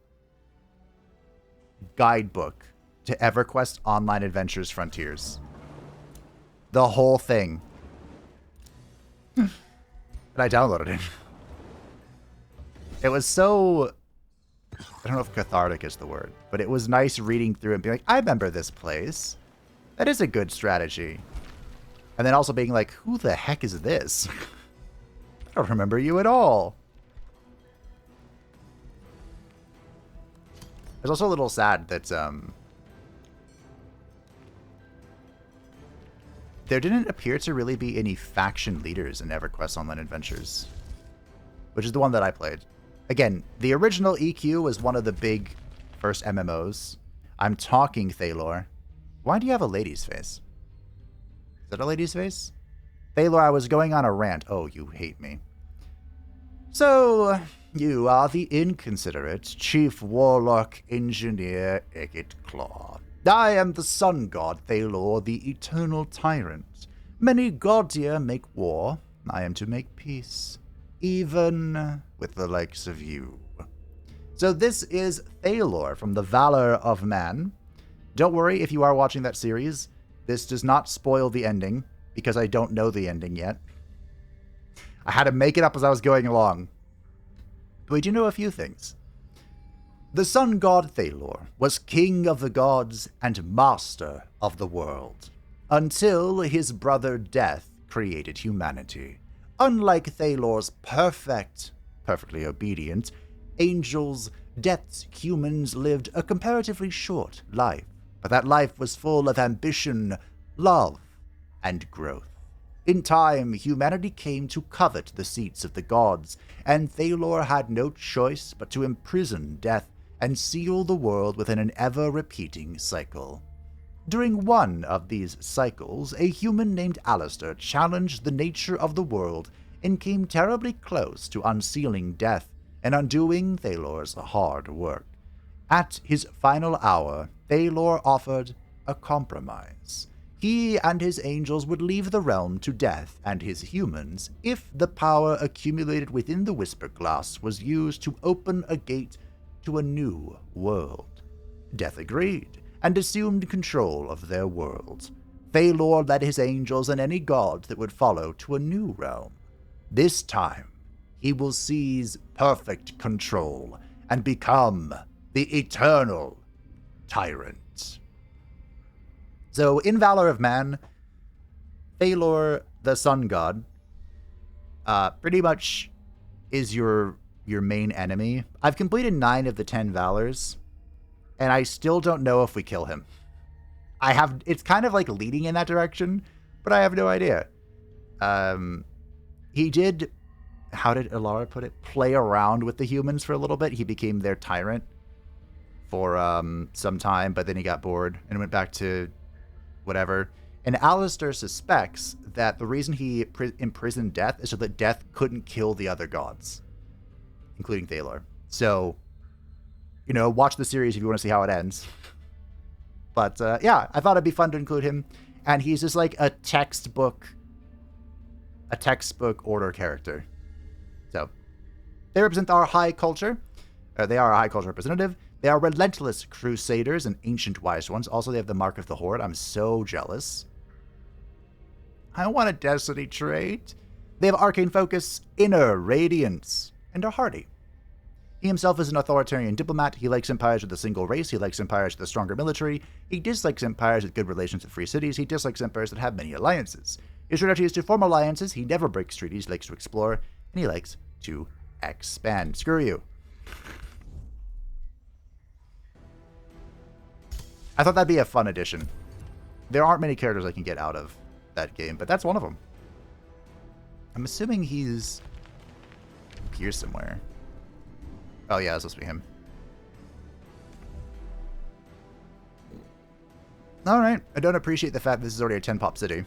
guidebook to EverQuest Online Adventures Frontiers. The whole thing. And I downloaded it. It was so... I don't know if cathartic is the word, but it was nice reading through and being like, I remember this place. That is a good strategy. And then also being like, who the heck is this? don't remember you at all. It's also a little sad that, there didn't appear to really be any faction leaders in EverQuest Online Adventures, which is the one that I played. Again, the original EQ was one of the big first MMOs. I'm talking, Thaylor. Why do you have a lady's face? Is that a lady's face? Thaylor, I was going on a rant. Oh, you hate me. So, you are the inconsiderate Chief Warlock Engineer Ikit Claw. I am the Sun God Thaylor, the Eternal Tyrant. Many gods here make war. I am to make peace, even with the likes of you. So this is Thaylor from the Valor of Man. Don't worry if you are watching that series. This does not spoil the ending, because I don't know the ending yet. I had to make it up as I was going along. But we do know a few things. The sun god Thaylor was king of the gods and master of the world, until his brother Death created humanity. Unlike Thaylor's perfectly obedient angels, Death's humans lived a comparatively short life, but that life was full of ambition, love, and growth. In time, humanity came to covet the seats of the gods, and Thaylor had no choice but to imprison Death and seal the world within an ever-repeating cycle. During one of these cycles, a human named Alistair challenged the nature of the world and came terribly close to unsealing Death and undoing Thaylor's hard work. At his final hour, Thaylor offered a compromise. He and his angels would leave the realm to Death and his humans if the power accumulated within the Whisper Glass was used to open a gate to a new world. Death agreed and assumed control of their world. Thaylor led his angels and any god that would follow to a new realm. This time, he will seize perfect control and become the Eternal Tyrant. So, in Valor of Man, Thaylor, the Sun God, pretty much is your main enemy. I've completed 9 of the 10 Valors, and I still don't know if we kill him. It's kind of like leading in that direction, but I have no idea. He did, how did Ilara put it, play around with the humans for a little bit. He became their tyrant for some time, but then he got bored and went back to whatever. And Alistair suspects that the reason he imprisoned Death is so that Death couldn't kill the other gods, including Thaylor. So, watch the series if you want to see how it ends. But, yeah, I thought it'd be fun to include him. And he's just like a textbook order character. So, they represent our high culture. They are a high culture representative. They are relentless crusaders and ancient wise ones. Also, they have the Mark of the Horde. I'm so jealous. I want a Destiny trait. They have arcane focus, inner radiance, and are hardy. He himself is an authoritarian diplomat. He likes empires with a single race. He likes empires with a stronger military. He dislikes empires with good relations with free cities. He dislikes empires that have many alliances. His strategy is to form alliances. He never breaks treaties. He likes to explore, and he likes to expand. Screw you. I thought that'd be a fun addition. There aren't many characters I can get out of that game, but that's one of them. I'm assuming he's here somewhere. Oh yeah, it's supposed to be him. Alright, I don't appreciate the fact this is already a 10-pop city.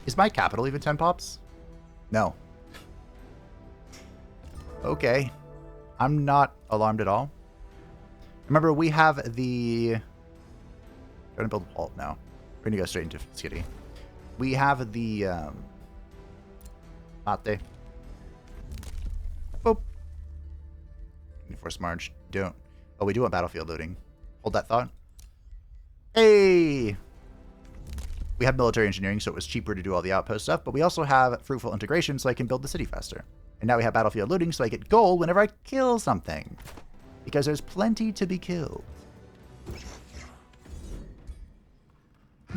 Is my capital even 10 pops? No. Okay. I'm not alarmed at all. Remember, we have the... Trying to build a wall now. We're going to go straight into Skitty. We have the... Mate. Boop. Force March. Don't. Oh, we do want battlefield looting. Hold that thought. Hey! We have military engineering, so it was cheaper to do all the outpost stuff, but we also have fruitful integration, so I can build the city faster. And now we have battlefield looting, so I get gold whenever I kill something. Because there's plenty to be killed.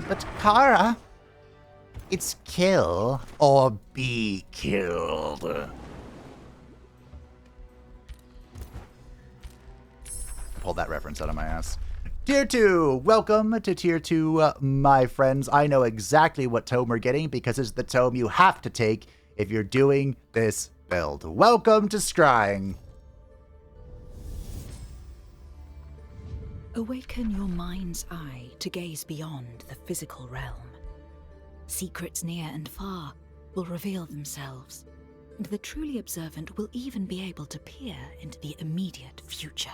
But Kara, It's kill or be killed. Pulled that reference out of my ass. Tier 2! Welcome to Tier 2, my friends. I know exactly what tome we're getting because it's the tome you have to take if you're doing this build. Welcome to Scrying. Awaken your mind's eye to gaze beyond the physical realm. Secrets near and far will reveal themselves, and the truly observant will even be able to peer into the immediate future.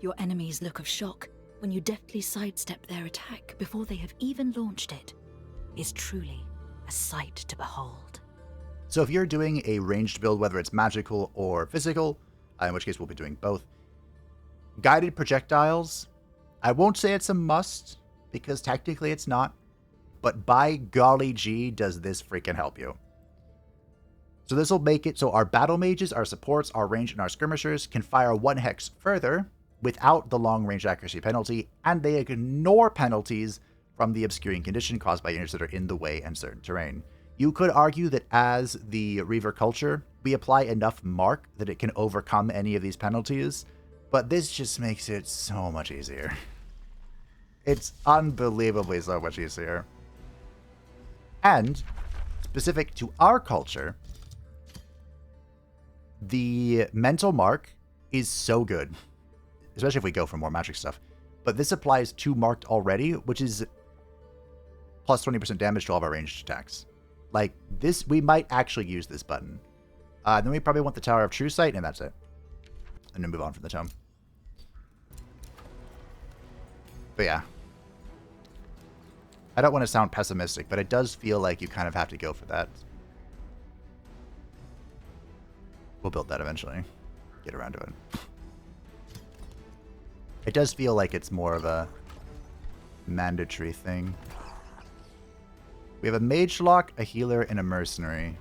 Your enemy's look of shock when you deftly sidestep their attack before they have even launched it is truly a sight to behold. So if you're doing a ranged build, whether it's magical or physical, in which case we'll be doing both, guided projectiles, I won't say it's a must, because technically it's not, but by golly gee does this freaking help you. So this will make it so our battle mages, our supports, our ranged, and our skirmishers can fire 1 hex further without the long range accuracy penalty, and they ignore penalties from the obscuring condition caused by units that are in the way and certain terrain. You could argue that as the Reaver culture, we apply enough mark that it can overcome any of these penalties, but this just makes it so much easier. It's unbelievably so much easier. And, specific to our culture, the mental mark is so good, especially if we go for more magic stuff. But this applies to marked already, which is plus 20% damage to all of our ranged attacks. Like, this, we might actually use this button. Then we probably want the Tower of True Sight, and that's it. And then move on from the tome. But yeah. I don't want to sound pessimistic, but it does feel like you kind of have to go for that. We'll build that eventually. Get around to it. It does feel like it's more of a mandatory thing. We have a Mage Lock, a Healer, and a Mercenary.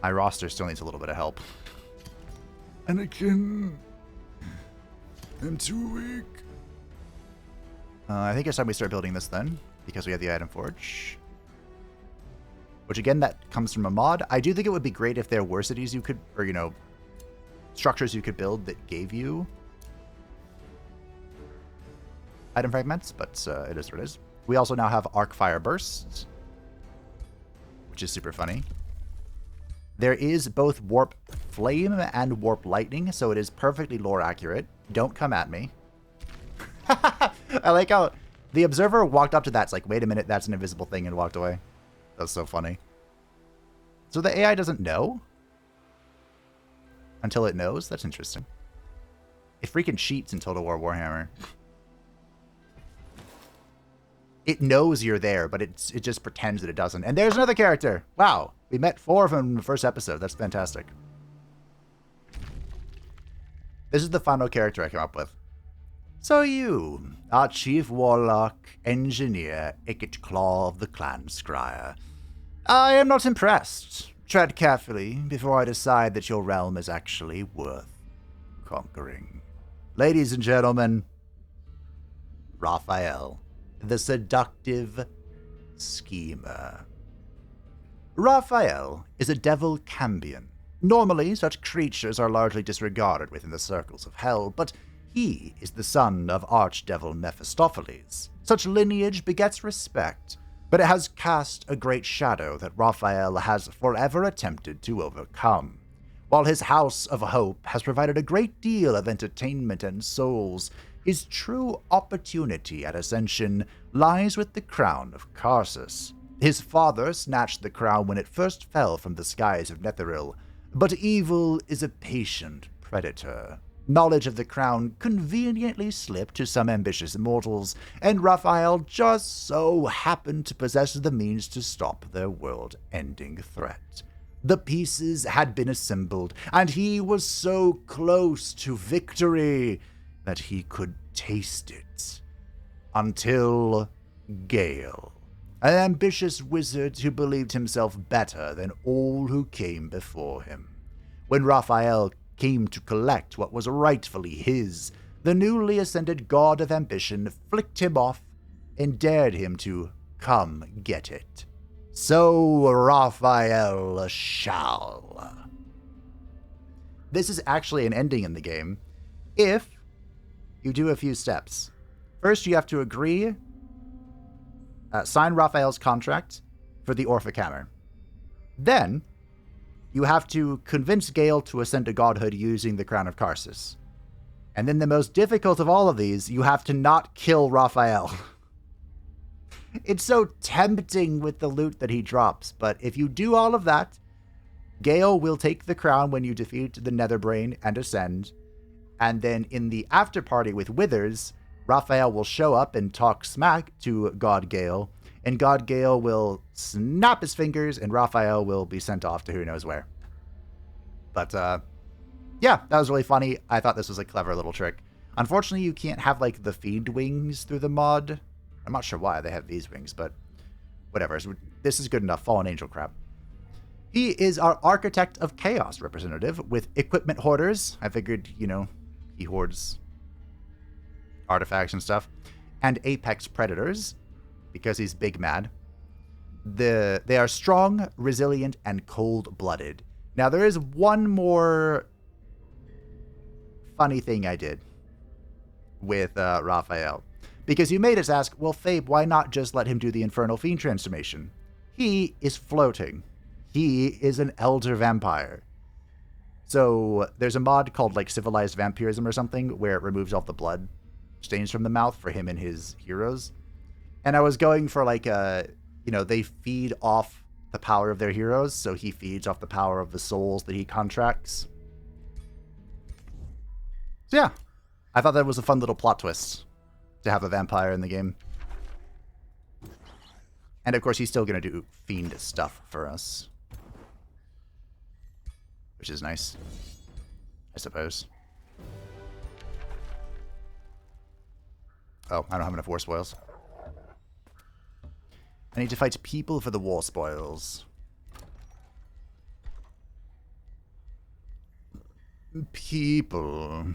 My roster still needs a little bit of help. Anakin! I'm too weak. I think it's time we start building this then, because we have the Item Forge. Which again, that comes from a mod. I do think it would be great if there were cities you could, or you know, structures you could build that gave you item fragments, but it is what it is. We also now have Arc Fire Bursts, which is super funny. There is both Warp Flame and Warp Lightning, so it is perfectly lore accurate. Don't come at me. I like how the observer walked up to that. It's like, wait a minute, that's an invisible thing, and walked away. That's so funny. So the AI doesn't know until it knows? That's interesting. It freaking cheats in Total War Warhammer. It knows you're there, but it just pretends that it doesn't. And there's another character. Wow. We met 4 of them in the first episode. That's fantastic. This is the final character I came up with. So you, our chief warlock, engineer, Ikit Claw of the Clan Scryer. I am not impressed. Tread carefully before I decide that your realm is actually worth conquering. Ladies and gentlemen, Raphael, the seductive schemer. Raphael is a devil cambion. Normally, such creatures are largely disregarded within the circles of hell, but he is the son of Archdevil Mephistopheles. Such lineage begets respect, but it has cast a great shadow that Raphael has forever attempted to overcome. While his House of Hope has provided a great deal of entertainment and souls, his true opportunity at ascension lies with the crown of Karsus. His father snatched the crown when it first fell from the skies of Netheril, but evil is a patient predator. Knowledge of the crown conveniently slipped to some ambitious mortals, and Raphael just so happened to possess the means to stop their world-ending threat. The pieces had been assembled, and he was so close to victory that he could taste it. Until Gale, an ambitious wizard who believed himself better than all who came before him. When Raphael came to collect what was rightfully his, the newly ascended god of ambition flicked him off and dared him to come get it. So Raphael shall. This is actually an ending in the game if you do a few steps. First, you have to agree, sign Raphael's contract for the Orphic Hammer. Then, you have to convince Gale to ascend to godhood using the Crown of Karsus. And then the most difficult of all of these, you have to not kill Raphael. It's so tempting with the loot that he drops, but if you do all of that, Gale will take the crown when you defeat the Netherbrain and ascend, and then in the after party with Withers, Raphael will show up and talk smack to God Gale, and God Gale will snap his fingers, and Raphael will be sent off to who knows where. But, yeah, that was really funny. I thought this was a clever little trick. Unfortunately, you can't have, like, the Fiend wings through the mod. I'm not sure why they have these wings, but whatever. This is good enough. Fallen Angel crap. He is our Architect of Chaos representative with Equipment Hoarders. I figured, you know, he hoards artifacts and stuff. And Apex Predators, because he's big mad. They are strong, resilient, and cold-blooded. Now, there is one more funny thing I did with Raphael. Because you made us ask, well, Fabe, why not just let him do the Infernal Fiend transformation? He is floating. He is an elder vampire. So there's a mod called like Civilized Vampirism or something where it removes all the blood stains from the mouth for him and his heroes. And I was going for like they feed off the power of their heroes, so he feeds off the power of the souls that he contracts. So yeah, I thought that was a fun little plot twist to have a vampire in the game. And of course, he's still going to do fiend stuff for us, which is nice, I suppose. Oh, I don't have enough war spoils. I need to fight people for the war spoils. People.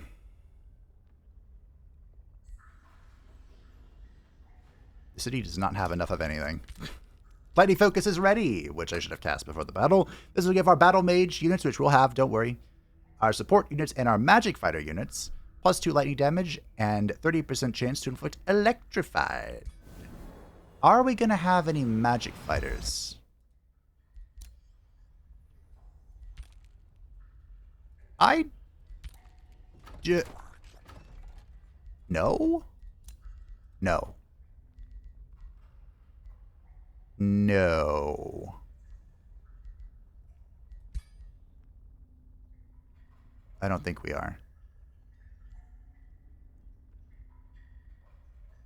The city does not have enough of anything. Lightning Focus is ready, which I should have cast before the battle. This will give our Battle Mage units, which we'll have, don't worry, our support units and our Magic Fighter units, plus 2 lightning damage and 30% chance to inflict Electrified. Are we going to have any Magic Fighters? No? No. No. I don't think we are.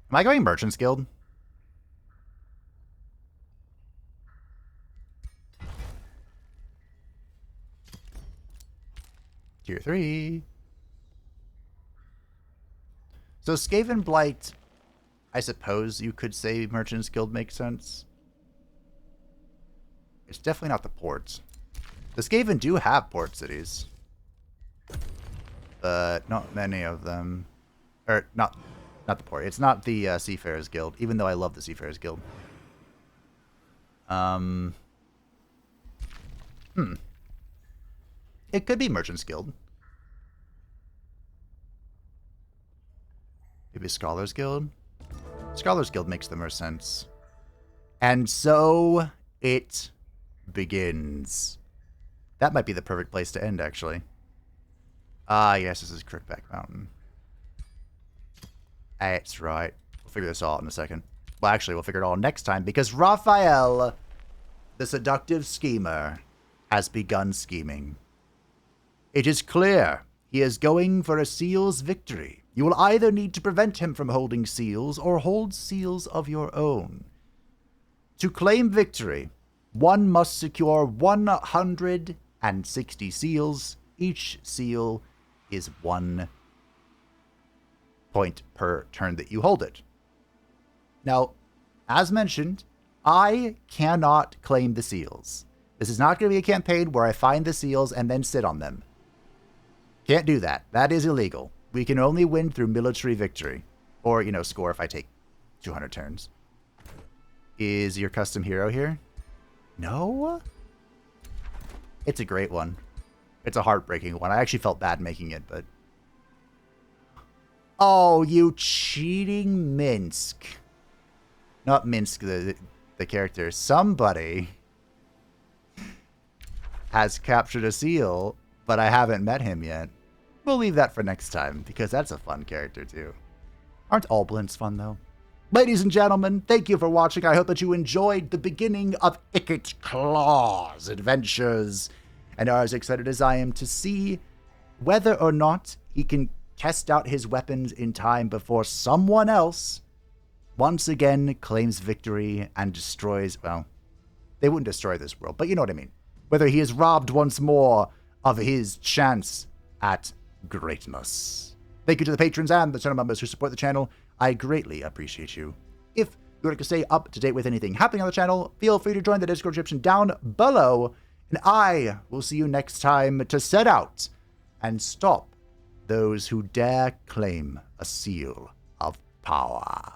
Am I going Merchant's Guild? Tier 3. So Skavenblight, I suppose you could say Merchant's Guild makes sense. It's definitely not the ports. The Skaven do have port cities, but not many of them. Or not the port. It's not the Seafarers Guild, even though I love the Seafarers Guild. It could be Merchant's Guild. Maybe Scholars Guild. Scholars Guild makes the most sense. And so it begins. That might be the perfect place to end, actually. Ah, yes, this is Crookback Mountain. That's right. We'll figure this all out in a second. Well, actually, we'll figure it all next time, because Raphael, the seductive schemer, has begun scheming. It is clear he is going for a seal's victory. You will either need to prevent him from holding seals or hold seals of your own. To claim victory, one must secure 160 seals. Each seal is 1 point per turn that you hold it. Now, as mentioned, I cannot claim the seals. This is not going to be a campaign where I find the seals and then sit on them. Can't do that. That is illegal. We can only win through military victory. Or, score if I take 200 turns. Is your custom hero here? No? It's a great one. It's a heartbreaking one. I actually felt bad making it, but... Oh, you cheating Minsk. Not Minsk, the character. Somebody has captured a seal, but I haven't met him yet. We'll leave that for next time, because that's a fun character, too. Aren't all blends fun, though? Ladies and gentlemen, thank you for watching. I hope that you enjoyed the beginning of Ikit Claw's adventures, and are as excited as I am to see whether or not he can test out his weapons in time before someone else once again claims victory and destroys, well, they wouldn't destroy this world, but you know what I mean. Whether he is robbed once more of his chance at greatness. Thank you to the patrons and the channel members who support the channel. I greatly appreciate you. If you'd like to stay up to date with anything happening on the channel, feel free to join the Discord description down below, and I will see you next time to set out and stop those who dare claim a seal of power.